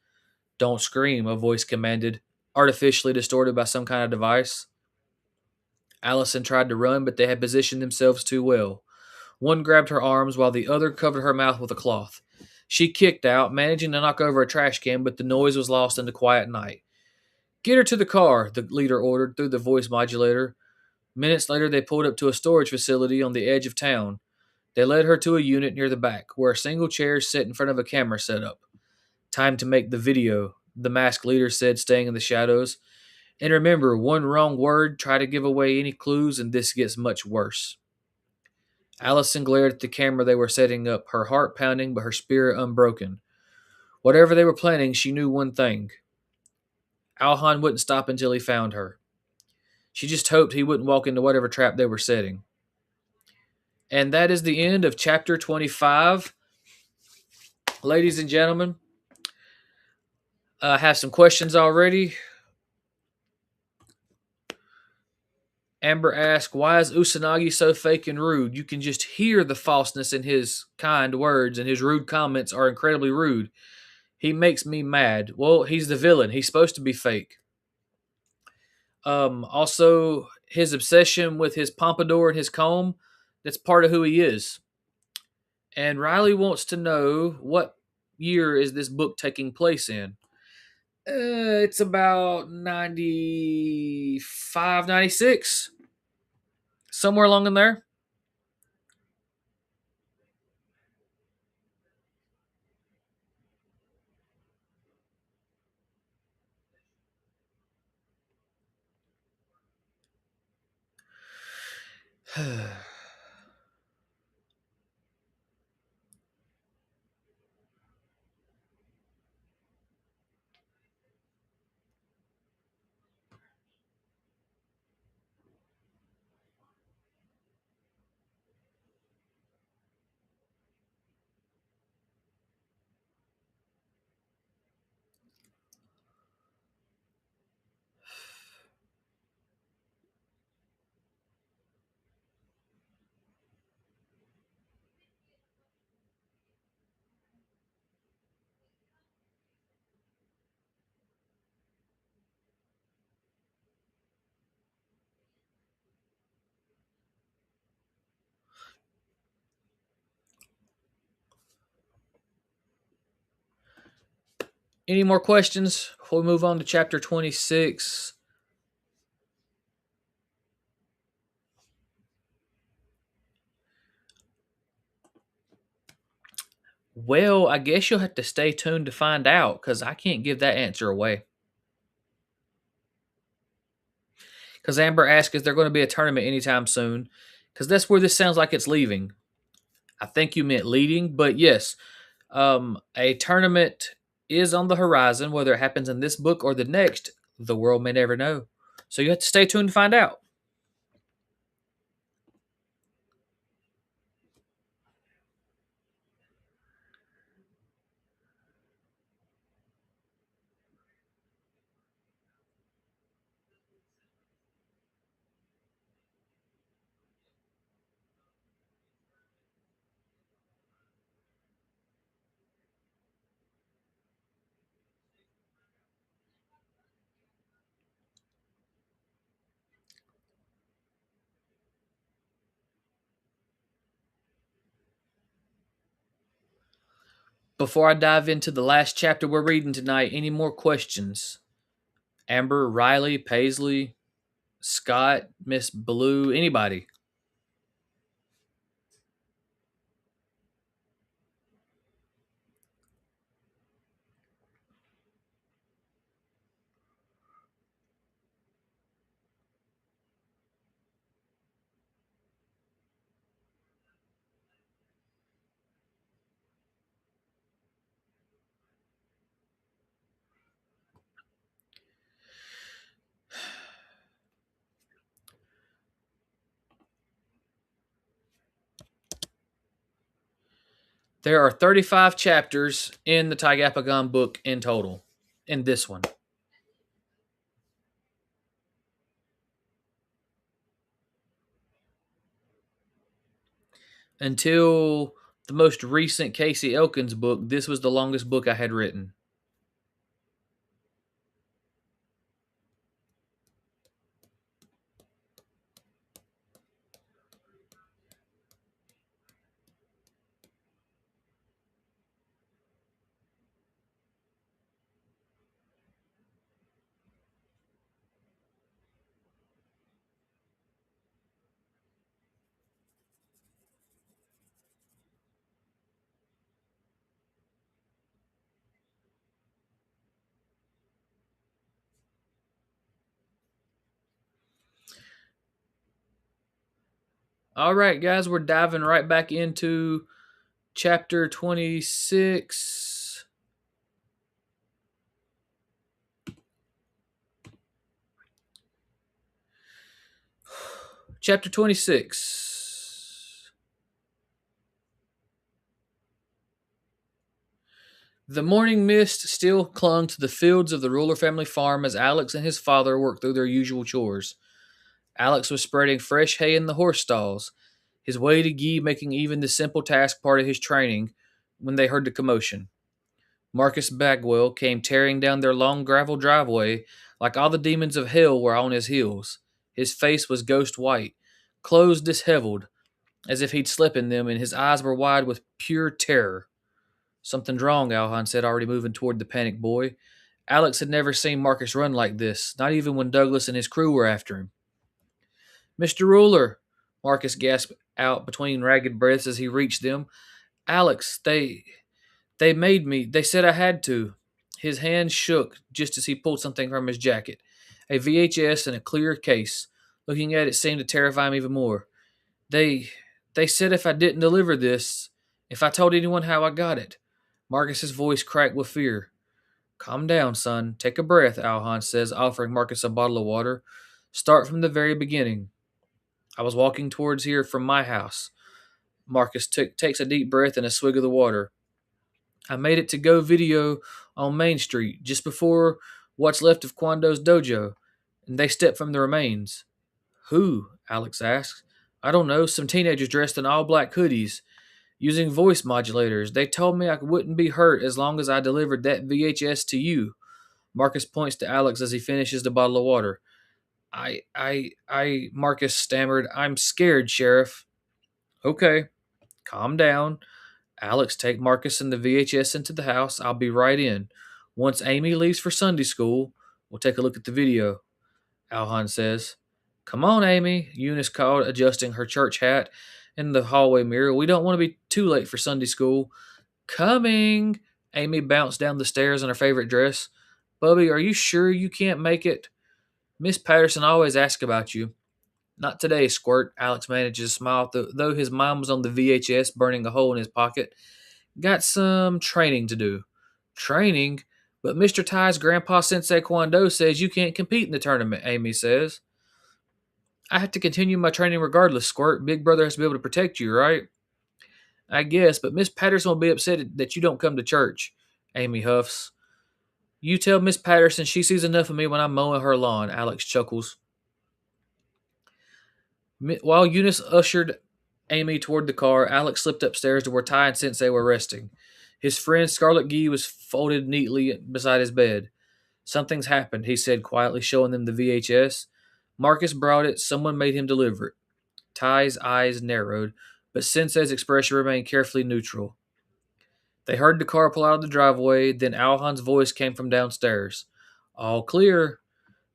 Don't scream, a voice commanded, artificially distorted by some kind of device. Allison tried to run, but they had positioned themselves too well. One grabbed her arms while the other covered her mouth with a cloth. She kicked out, managing to knock over a trash can, but the noise was lost in the quiet night. Get her to the car, the leader ordered through the voice modulator. Minutes later, they pulled up to a storage facility on the edge of town. They led her to a unit near the back, where a single chair sat in front of a camera setup. Time to make the video, the masked leader said, staying in the shadows. And remember, one wrong word, try to give away any clues, and this gets much worse. Allison glared at the camera they were setting up, her heart pounding but her spirit unbroken. Whatever they were planning, she knew one thing. Alhan wouldn't stop until he found her. She just hoped he wouldn't walk into whatever trap they were setting. And that is the end of chapter 25. Ladies and gentlemen, I have some questions already. Amber asked, why is Usanagi so fake and rude? You can just hear the falseness in his kind words, and his rude comments are incredibly rude. He makes me mad. Well, he's the villain. He's supposed to be fake. Also, his obsession with his pompadour and his comb, that's part of who he is. And Riley wants to know, what year is this book taking place in? It's about 95, 96. Somewhere along in there. Any more questions before we move on to chapter 26? Well, I guess you'll have to stay tuned to find out because I can't give that answer away. Because Amber asked, is there going to be a tournament anytime soon? Because that's where this sounds like it's leaving. I think you meant leading, but yes, a tournament is on the horizon. Whether it happens in this book or the next, the world may never know. So you have to stay tuned to find out. Before I dive into the last chapter we're reading tonight, any more questions? Amber, Riley, Paisley, Scott, Miss Blue, anybody? There are 35 chapters in the Tigapagon book in total, in this one. Until the most recent Casey Elkins book, this was the longest book I had written. All right, guys, we're diving right back into chapter 26. Chapter 26. The morning mist still clung to the fields of the Ruler family farm as Alex and his father worked through their usual chores. Alex was spreading fresh hay in the horse stalls, his way to Guy making even the simple task part of his training when they heard the commotion. Marcus Bagwell came tearing down their long gravel driveway like all the demons of hell were on his heels. His face was ghost white, clothes disheveled, as if he'd slept in them, and his eyes were wide with pure terror. Something's wrong, Alhan said, already moving toward the panicked boy. Alex had never seen Marcus run like this, not even when Douglas and his crew were after him. Mr. Ruler, Marcus gasped out between ragged breaths as he reached them. Alex, they made me. They said I had to. His hand shook just as he pulled something from his jacket. A VHS in a clear case. Looking at it seemed to terrify him even more. They they said if I didn't deliver this, if I told anyone how I got it. Marcus's voice cracked with fear. Calm down, son. Take a breath, Alhan says, offering Marcus a bottle of water. Start from the very beginning. I was walking towards here from my house. Marcus takes a deep breath and a swig of the water. I made it to Go Video on Main Street just before what's left of Quando's dojo, and they stepped from the remains. Who? Alex asks. I don't know, some teenagers dressed in all black hoodies, using voice modulators. They told me I wouldn't be hurt as long as I delivered that VHS to you. Marcus points to Alex as he finishes the bottle of water. Marcus stammered. I'm scared, Sheriff. Okay, calm down. Alex, take Marcus and the VHS into the house. I'll be right in. Once Amy leaves for Sunday school, we'll take a look at the video, Alhan says. Come on, Amy, Eunice called, adjusting her church hat in the hallway mirror. We don't want to be too late for Sunday school. Coming! Amy bounced down the stairs in her favorite dress. Bubby, are you sure you can't make it? Miss Patterson always asks about you. Not today, Squirt. Alex managed to smile, though his mind was on the VHS burning a hole in his pocket. Got some training to do. Training? But Mr. Ty's grandpa Sensei Kwando says you can't compete in the tournament, Amy says. I have to continue my training regardless, Squirt. Big Brother has to be able to protect you, right? I guess, but Miss Patterson will be upset that you don't come to church, Amy huffs. You tell Miss Patterson she sees enough of me when I'm mowing her lawn, Alex chuckles. While Eunice ushered Amy toward the car, Alex slipped upstairs to where Ty and Sensei were resting. His friend Scarlet Gee was folded neatly beside his bed. Something's happened, he said quietly, showing them the VHS. Marcus brought it. Someone made him deliver it. Ty's eyes narrowed, but Sensei's expression remained carefully neutral. They heard the car pull out of the driveway, then Alhan's voice came from downstairs. All clear.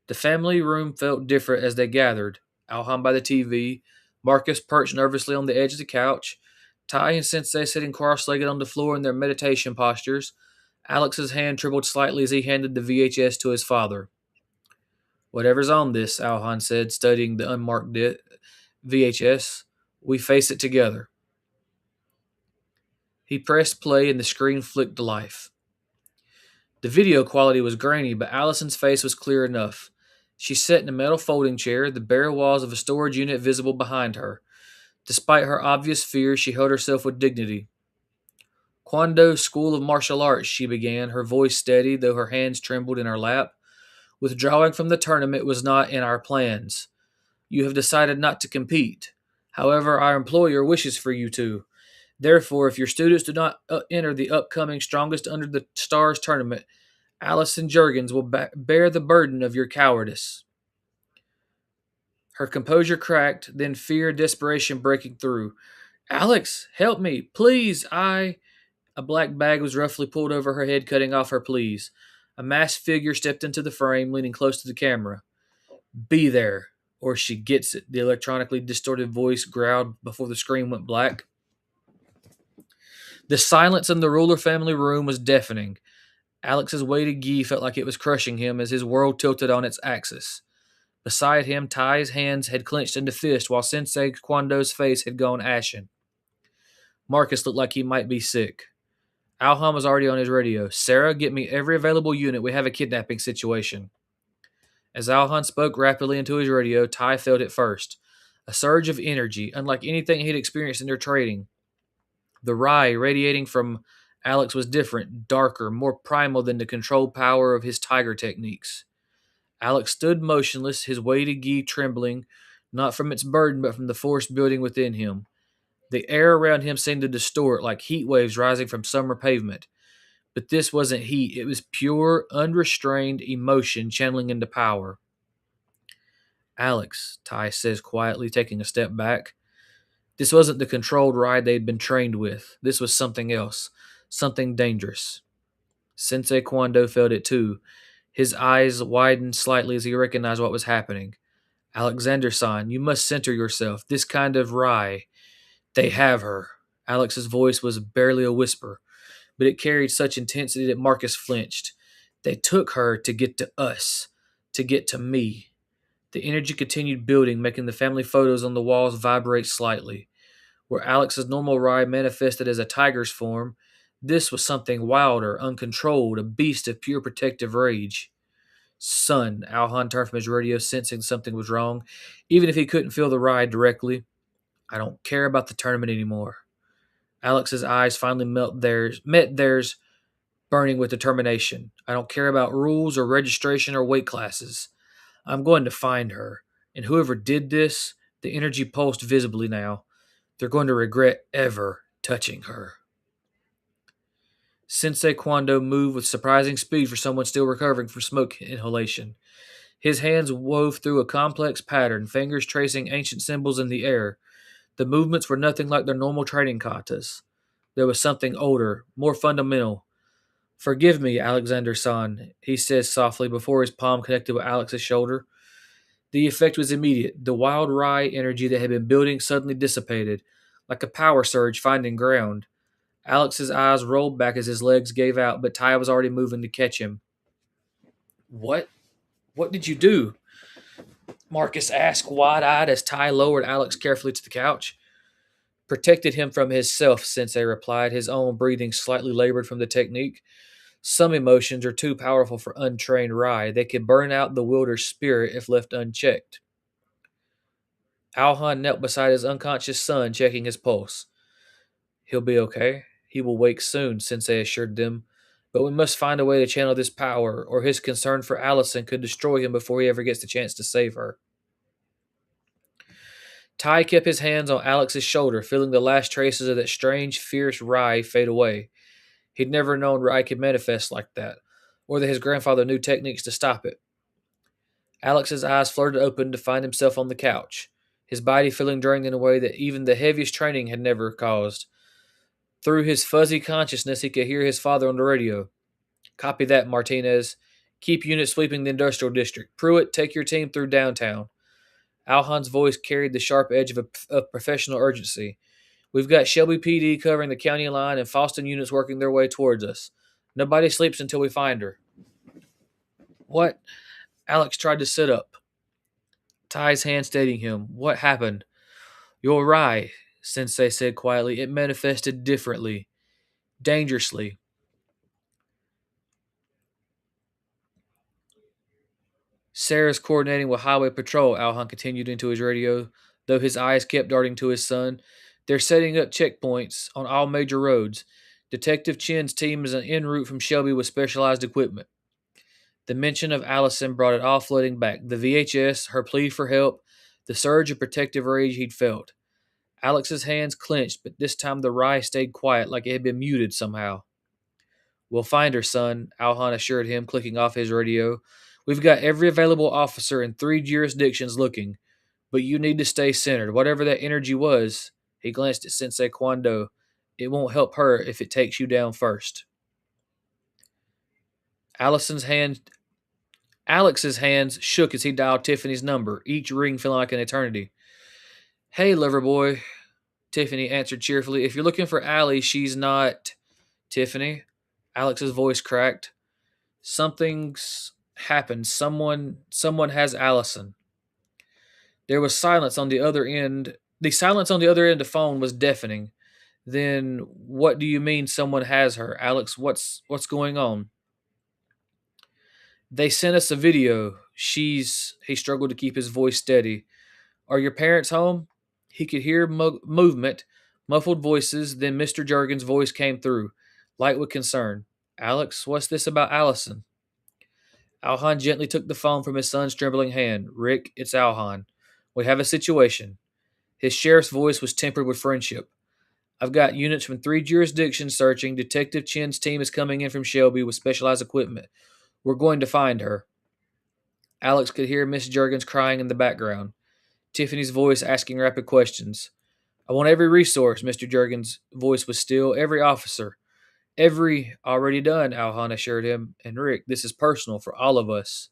The family room felt different as they gathered. Alhan by the TV, Marcus perched nervously on the edge of the couch, Ty and Sensei sitting cross-legged on the floor in their meditation postures. Alex's hand trembled slightly as he handed the VHS to his father. Whatever's on this, Alhan said, studying the unmarked VHS. We face it together. He pressed play and the screen flicked to life. The video quality was grainy, but Allison's face was clear enough. She sat in a metal folding chair, the bare walls of a storage unit visible behind her. Despite her obvious fear, she held herself with dignity. Kwando School of Martial Arts, she began, her voice steady, though her hands trembled in her lap. Withdrawing from the tournament was not in our plans. You have decided not to compete. However, our employer wishes for you to. Therefore, if your students do not enter the upcoming Strongest Under the Stars tournament, Allison Jurgens will bear the burden of your cowardice. Her composure cracked, then fear, desperation breaking through. Alex, help me, please, A black bag was roughly pulled over her head, cutting off her pleas. A masked figure stepped into the frame, leaning close to the camera. Be there, or she gets it, the electronically distorted voice growled before the screen went black. The silence in the Ruler family room was deafening. Alex's weighted gi felt like it was crushing him as his world tilted on its axis. Beside him, Ty's hands had clenched into fists while Sensei Kwando's face had gone ashen. Marcus looked like he might be sick. Alhan was already on his radio. Sarah, get me every available unit. We have a kidnapping situation. As Alhan spoke rapidly into his radio, Ty felt it first. A surge of energy, unlike anything he'd experienced in their trading. The Rai radiating from Alex was different, darker, more primal than the controlled power of his tiger techniques. Alex stood motionless, his weighted gi trembling, not from its burden, but from the force building within him. The air around him seemed to distort like heat waves rising from summer pavement. But this wasn't heat, it was pure, unrestrained emotion channeling into power. Alex, Ty says quietly, taking a step back. This wasn't the controlled ride they'd been trained with. This was something else, something dangerous. Sensei Kwando felt it too. His eyes widened slightly as he recognized what was happening. Alexander-san, you must center yourself. This kind of Rai. They have her. Alex's voice was barely a whisper, but it carried such intensity that Marcus flinched. They took her to get to us, to get to me. The energy continued building, making the family photos on the walls vibrate slightly. Where Alex's normal Rai manifested as a tiger's form, this was something wilder, uncontrolled, a beast of pure protective rage. Son, Alhan turned from his radio, sensing something was wrong, even if he couldn't feel the Rai directly. I don't care about the tournament anymore. Alex's eyes finally met theirs, burning with determination. I don't care about rules or registration or weight classes. I'm going to find her. And whoever did this, the energy pulsed visibly now. They're going to regret ever touching her. Sensei Kwando moved with surprising speed for someone still recovering from smoke inhalation. His hands wove through a complex pattern, fingers tracing ancient symbols in the air. The movements were nothing like their normal training katas. There was something older, more fundamental. Forgive me, Alexander-san, he said softly before his palm connected with Alex's shoulder. The effect was immediate. The wild Rai energy that had been building suddenly dissipated, like a power surge finding ground. Alex's eyes rolled back as his legs gave out, but Ty was already moving to catch him. What? What did you do? Marcus asked, wide-eyed, as Ty lowered Alex carefully to the couch. Protected him from himself, Sensei replied, his own breathing slightly labored from the technique. Some emotions are too powerful for untrained Rai. They can burn out the wielder's spirit if left unchecked. Alhan knelt beside his unconscious son, checking his pulse. He'll be okay. He will wake soon, Sensei assured them. But we must find a way to channel this power, or his concern for Allison could destroy him before he ever gets the chance to save her. Ty kept his hands on Alex's shoulder, feeling the last traces of that strange, fierce Rai fade away. He'd never known Rai could manifest like that, or that his grandfather knew techniques to stop it. Alex's eyes flirted open to find himself on the couch, his body feeling drained in a way that even the heaviest training had never caused. Through his fuzzy consciousness, he could hear his father on the radio. Copy that, Martinez. Keep units sweeping the industrial district. Pruitt, take your team through downtown. Alhan's voice carried the sharp edge of professional urgency. We've got Shelby PD covering the county line and Foston units working their way towards us. Nobody sleeps until we find her. What? Alex tried to sit up. Ty's hand steadying him. What happened? You're right, Sensei said quietly. It manifested differently. Dangerously. Sarah's coordinating with Highway Patrol, Alhan continued into his radio, though his eyes kept darting to his son. They're setting up checkpoints on all major roads. Detective Chen's team is en route from Shelby with specialized equipment. The mention of Allison brought it all flooding back. The VHS, her plea for help, the surge of protective rage he'd felt. Alex's hands clenched, but this time the Rai stayed quiet like it had been muted somehow. We'll find her, son, Alhan assured him, clicking off his radio. We've got every available officer in 3 jurisdictions looking, but you need to stay centered. Whatever that energy was, he glanced at Sensei Kwando, it won't help her if it takes you down first. Alex's hands shook as he dialed Tiffany's number, each ring feeling like an eternity. Hey, lover boy, Tiffany answered cheerfully. If you're looking for Allie, she's not... Tiffany? Alex's voice cracked. Something's happened. Someone has Allison. There was silence on the other end. The silence on the other end of the phone was deafening. Then, what do you mean someone has her? Alex, what's going on? They sent us a video. He struggled to keep his voice steady. Are your parents home? He could hear movement, muffled voices, then Mr. Jurgen's voice came through, light with concern. Alex, what's this about Allison? Alhan gently took the phone from his son's trembling hand. Rick, it's Alhan. We have a situation. His sheriff's voice was tempered with friendship. I've got units from 3 jurisdictions searching. Detective Chen's team is coming in from Shelby with specialized equipment. We're going to find her. Alex could hear Miss Jurgens crying in the background. Tiffany's voice asking rapid questions. I want every resource, Mr. Jurgens' voice was still. Every officer. Every already done, Alhan assured him. And Rick, this is personal for all of us.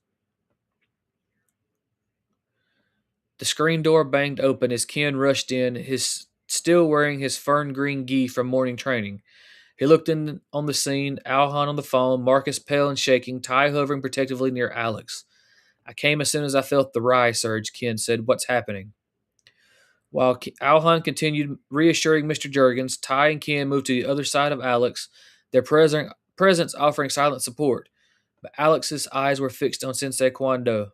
The screen door banged open as Ken rushed in, still wearing his fern green gi from morning training. He looked in on the scene, Alhan on the phone, Marcus pale and shaking, Ty hovering protectively near Alex. I came as soon as I felt the Rai surge, Ken said. What's happening? While Alhan continued reassuring Mr. Jurgens, Ty and Ken moved to the other side of Alex, their presence offering silent support. But Alex's eyes were fixed on Sensei Kwando.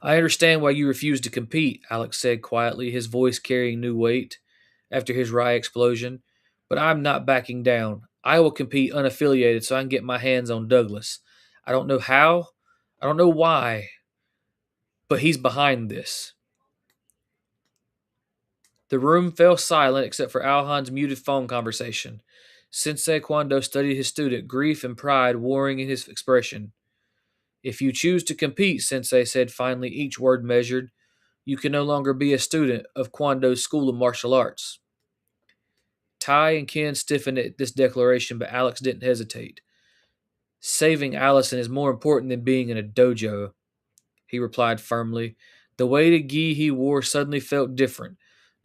I understand why you refuse to compete, Alex said quietly, his voice carrying new weight after his Rai explosion. But I'm not backing down. I will compete unaffiliated so I can get my hands on Douglas. I don't know how. I don't know why. But he's behind this. The room fell silent except for Alhan's muted phone conversation. Sensei Kwando studied his student, grief and pride warring in his expression. If you choose to compete, Sensei said finally, each word measured, you can no longer be a student of Kwando's School of Martial Arts. Ty and Ken stiffened at this declaration, but Alex didn't hesitate. Saving Allison is more important than being in a dojo, he replied firmly. The weighted gi he wore suddenly felt different,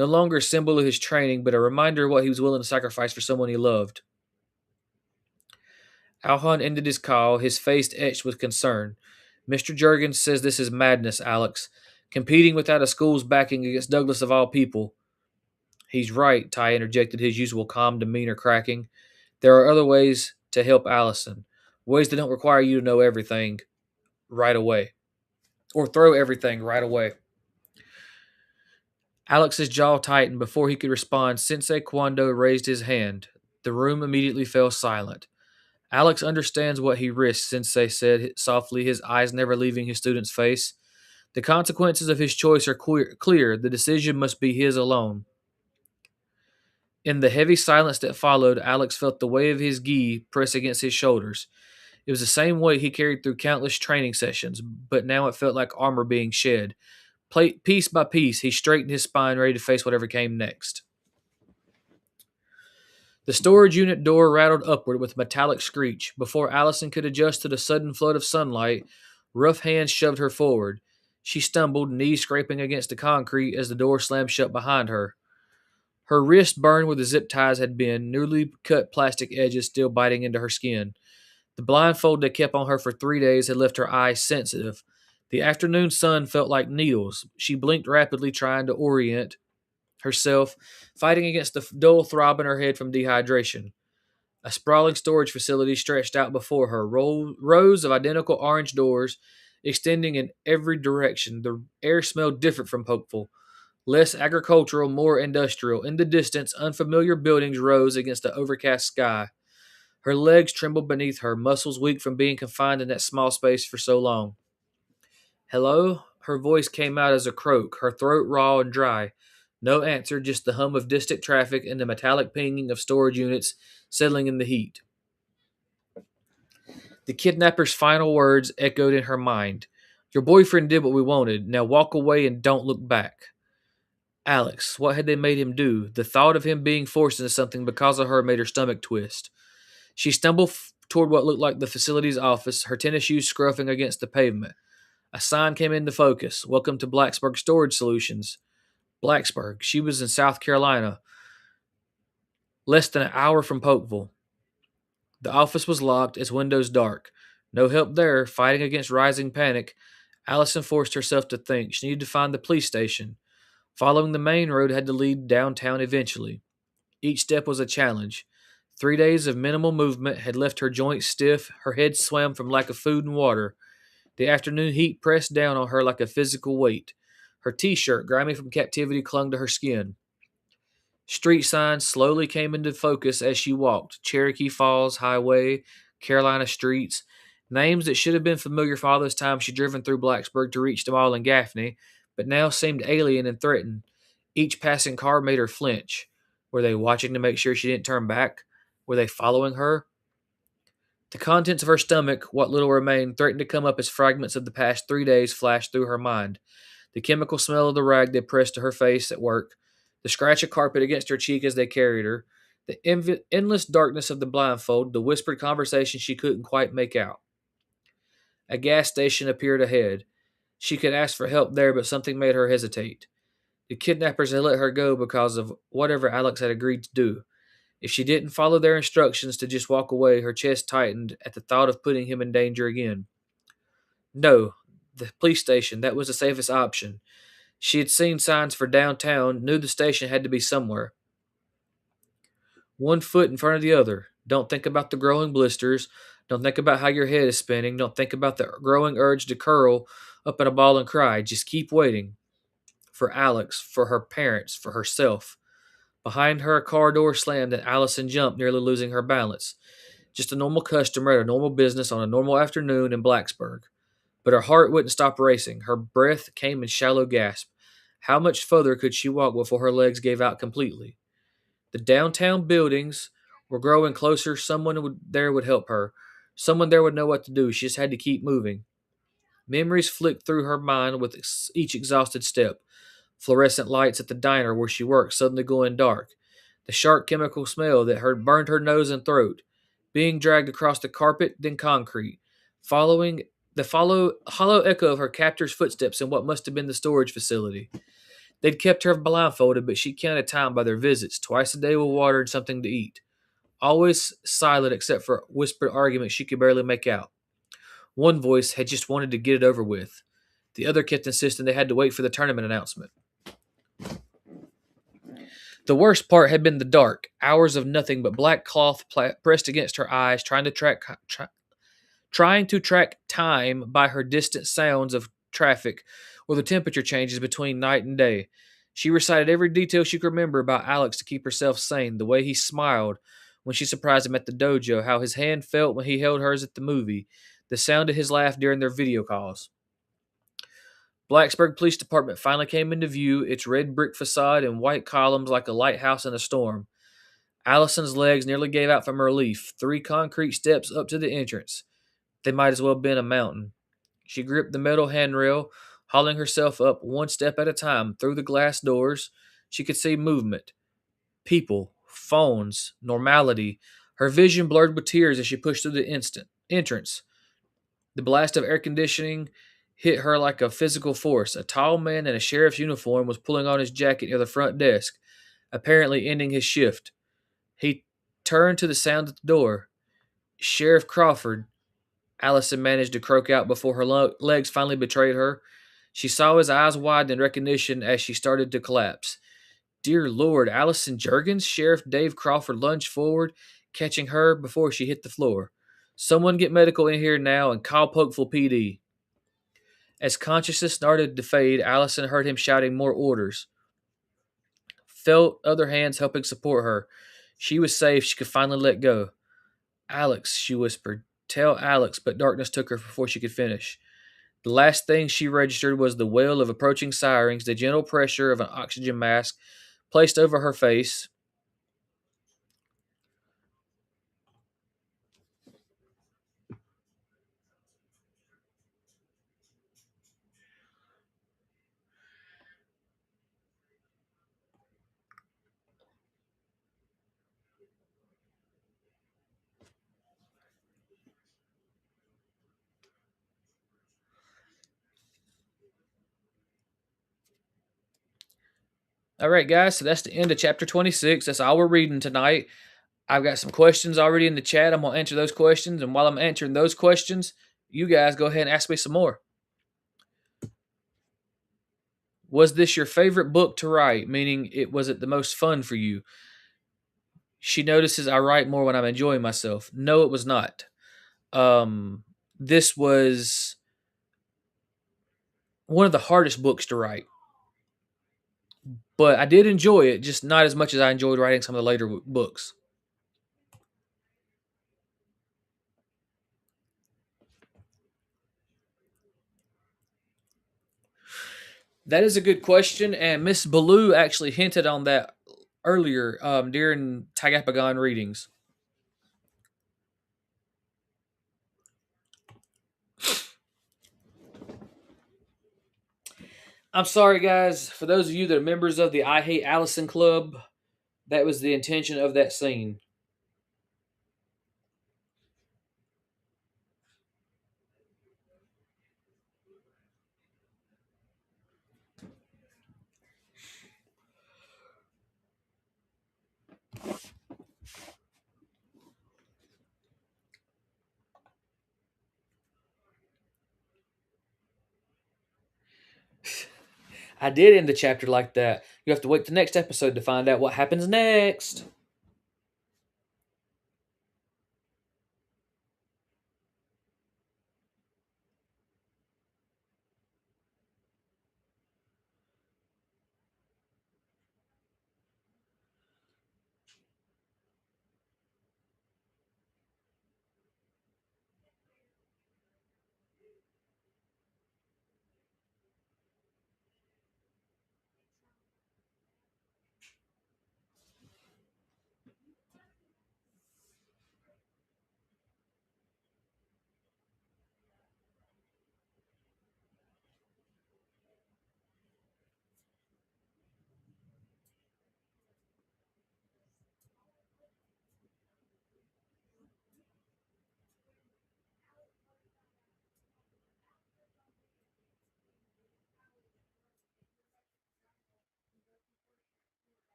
no longer a symbol of his training, but a reminder of what he was willing to sacrifice for someone he loved. Alhan ended his call, his face etched with concern. Mr. Jurgens says this is madness, Alex. Competing without a school's backing against Douglas of all people. He's right, Ty interjected, his usual calm demeanor cracking. There are other ways to help Allison. Ways that don't require you to know everything right away. Or throw everything right away. Alex's jaw tightened. Before he could respond, Sensei Kwando raised his hand. The room immediately fell silent. Alex understands what he risks, Sensei said softly, his eyes never leaving his student's face. The consequences of his choice are clear. The decision must be his alone. In the heavy silence that followed, Alex felt the weight of his gi press against his shoulders. It was the same weight he carried through countless training sessions, but now it felt like armor being shed. Piece by piece, he straightened his spine, ready to face whatever came next. The storage unit door rattled upward with a metallic screech. Before Allison could adjust to the sudden flood of sunlight, rough hands shoved her forward. She stumbled, knees scraping against the concrete as the door slammed shut behind her. Her wrist burned where the zip ties had been, newly cut plastic edges still biting into her skin. The blindfold that kept on her for 3 days had left her eyes sensitive. The afternoon sun felt like needles. She blinked rapidly, trying to orient herself, fighting against the dull throb in her head from dehydration. A sprawling storage facility stretched out before her, rows of identical orange doors extending in every direction. The air smelled different from Hopeful, less agricultural, more industrial. In the distance, unfamiliar buildings rose against the overcast sky. Her legs trembled beneath her, muscles weak from being confined in that small space for so long. Hello? Her voice came out as a croak, her throat raw and dry. No answer, just the hum of distant traffic and the metallic pinging of storage units settling in the heat. The kidnapper's final words echoed in her mind. Your boyfriend did what we wanted. Now walk away and don't look back. Alex, what had they made him do? The thought of him being forced into something because of her made her stomach twist. She stumbled toward what looked like the facility's office, her tennis shoes scruffing against the pavement. A sign came into focus. Welcome to Blacksburg Storage Solutions. Blacksburg. She was in South Carolina, less than an hour from Polkville. The office was locked, its windows dark. No help there. Fighting against rising panic, Allison forced herself to think. She needed to find the police station. Following the main road had to lead downtown eventually. Each step was a challenge. 3 days of minimal movement had left her joints stiff, her head swam from lack of food and water. The afternoon heat pressed down on her like a physical weight. Her t-shirt, grimy from captivity, clung to her skin. Street signs slowly came into focus as she walked. Cherokee Falls Highway, Carolina Streets, names that should have been familiar for all those times she'd driven through Blacksburg to reach them all in Gaffney, but now seemed alien and threatened. Each passing car made her flinch. Were they watching to make sure she didn't turn back? Were they following her? The contents of her stomach, what little remained, threatened to come up as fragments of the past 3 days flashed through her mind. The chemical smell of the rag they pressed to her face at work, the scratch of carpet against her cheek as they carried her, the endless darkness of the blindfold, the whispered conversation she couldn't quite make out. A gas station appeared ahead. She could ask for help there, but something made her hesitate. The kidnappers had let her go because of whatever Alex had agreed to do. If she didn't follow their instructions to just walk away, her chest tightened at the thought of putting him in danger again. No, the police station, that was the safest option. She had seen signs for downtown, knew the station had to be somewhere. One foot in front of the other. Don't think about the growing blisters. Don't think about how your head is spinning. Don't think about the growing urge to curl up in a ball and cry. Just keep waiting. For Alex, for her parents, for herself. Behind her, a car door slammed and Allison jumped, nearly losing her balance. Just a normal customer at a normal business on a normal afternoon in Blacksburg. But her heart wouldn't stop racing. Her breath came in shallow gasps. How much further could she walk before her legs gave out completely? The downtown buildings were growing closer. Someone there would help her. Someone there would know what to do. She just had to keep moving. Memories flicked through her mind with each exhausted step. Fluorescent lights at the diner where she worked suddenly going dark. The sharp chemical smell that had burned her nose and throat. Being dragged across the carpet, then concrete. Following the hollow echo of her captor's footsteps in what must have been the storage facility. They'd kept her blindfolded, but she counted time by their visits, twice a day with water and something to eat. Always silent except for whispered arguments she could barely make out. One voice had just wanted to get it over with. The other kept insisting they had to wait for the tournament announcement. The worst part had been the dark, hours of nothing but black cloth pressed against her eyes, trying to track time by her distant sounds of traffic or the temperature changes between night and day. She recited every detail she could remember about Alex to keep herself sane, the way he smiled when she surprised him at the dojo, how his hand felt when he held hers at the movie, the sound of his laugh during their video calls. Blacksburg Police Department finally came into view, its red brick facade and white columns like a lighthouse in a storm. Allison's legs nearly gave out from relief. 3 concrete steps up to the entrance. They might as well have been a mountain. She gripped the metal handrail, hauling herself up one step at a time. Through the glass doors, she could see movement. People, phones, normality. Her vision blurred with tears as she pushed through the entrance. The blast of air conditioning hit her like a physical force. A tall man in a sheriff's uniform was pulling on his jacket near the front desk, apparently ending his shift. He turned to the sound at the door. Sheriff Crawford, Allison managed to croak out before her legs finally betrayed her. She saw his eyes widen in recognition as she started to collapse. Dear Lord, Allison Juergens? Sheriff Dave Crawford lunged forward, catching her before she hit the floor. Someone get medical in here now and call Pokeville PD. As consciousness started to fade, Allison heard him shouting more orders. Felt other hands helping support her. She was safe. She could finally let go. Alex, she whispered. Tell Alex, but darkness took her before she could finish. The last thing she registered was the wail of approaching sirens, the gentle pressure of an oxygen mask placed over her face. All right, guys, so that's the end of chapter 26. That's all we're reading tonight. I've got some questions already in the chat. I'm going to answer those questions. And while I'm answering those questions, you guys go ahead and ask me some more. Was this your favorite book to write? Meaning, was it the most fun for you? She notices I write more when I'm enjoying myself. No, it was not. This was one of the hardest books to write. But I did enjoy it, just not as much as I enjoyed writing some of the later books. That is a good question, and Miss Baloo actually hinted on that earlier during Tigapagon readings. I'm sorry, guys. For those of you that are members of the I Hate Allison Club, that was the intention of that scene. I did end the chapter like that. You have to wait the next episode to find out what happens next.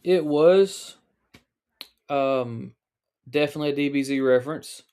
It was um, definitely a DBZ reference.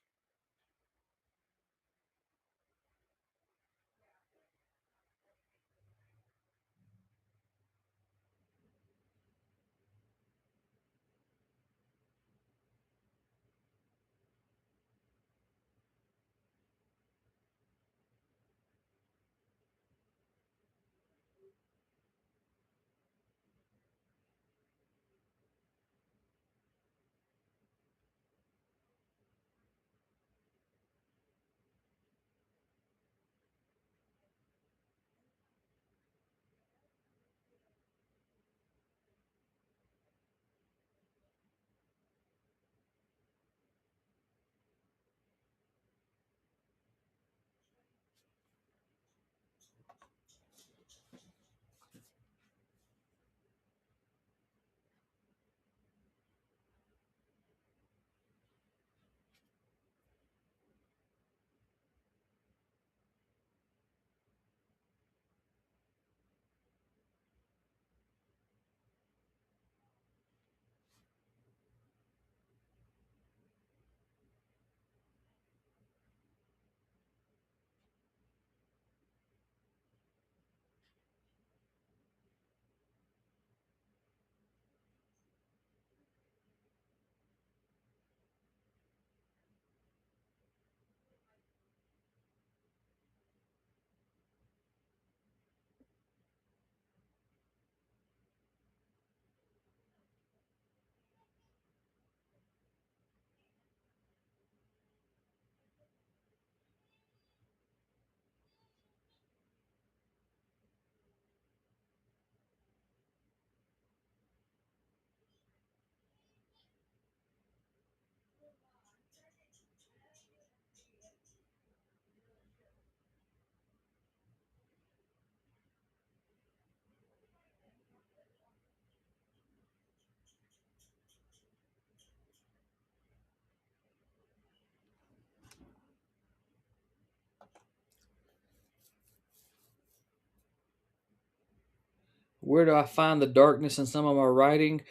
Where do I find the darkness in some of my writing?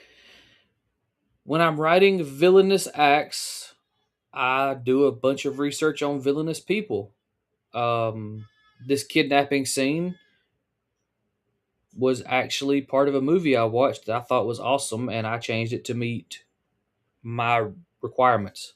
When I'm writing villainous acts, I do a bunch of research on villainous people. This kidnapping scene was actually part of a movie I watched that I thought was awesome, and I changed it to meet my requirements.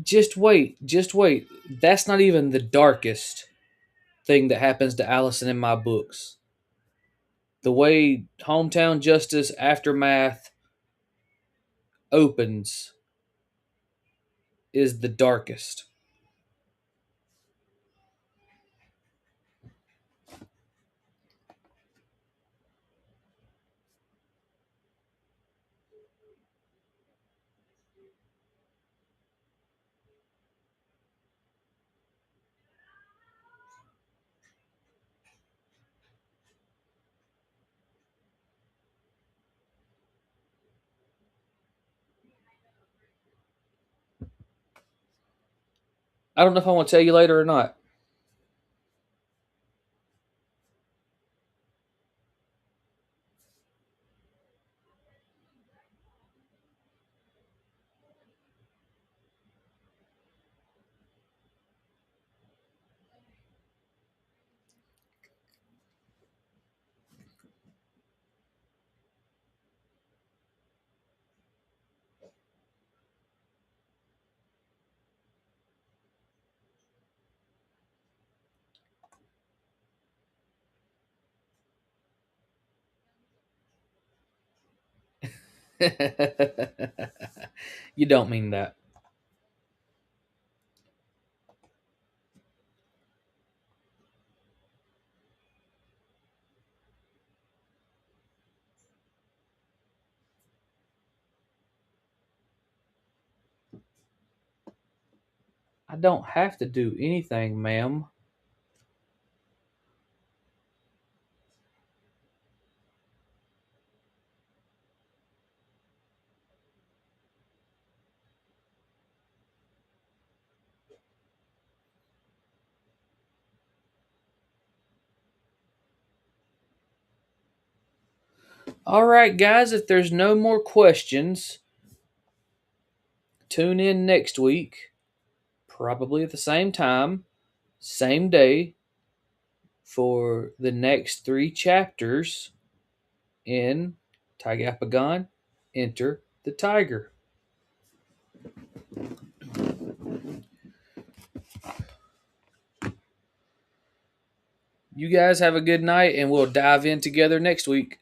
Just wait, just wait. That's not even the darkest thing that happens to Allison in my books. The way Hometown Justice Aftermath opens is the darkest. I don't know if I want to tell you later or not. You don't mean that. I don't have to do anything, ma'am. All right, guys, if there's no more questions, tune in next week, probably at the same time, same day, for the next 3 chapters in Tigapagon, Enter the Tiger. You guys have a good night, and we'll dive in together next week.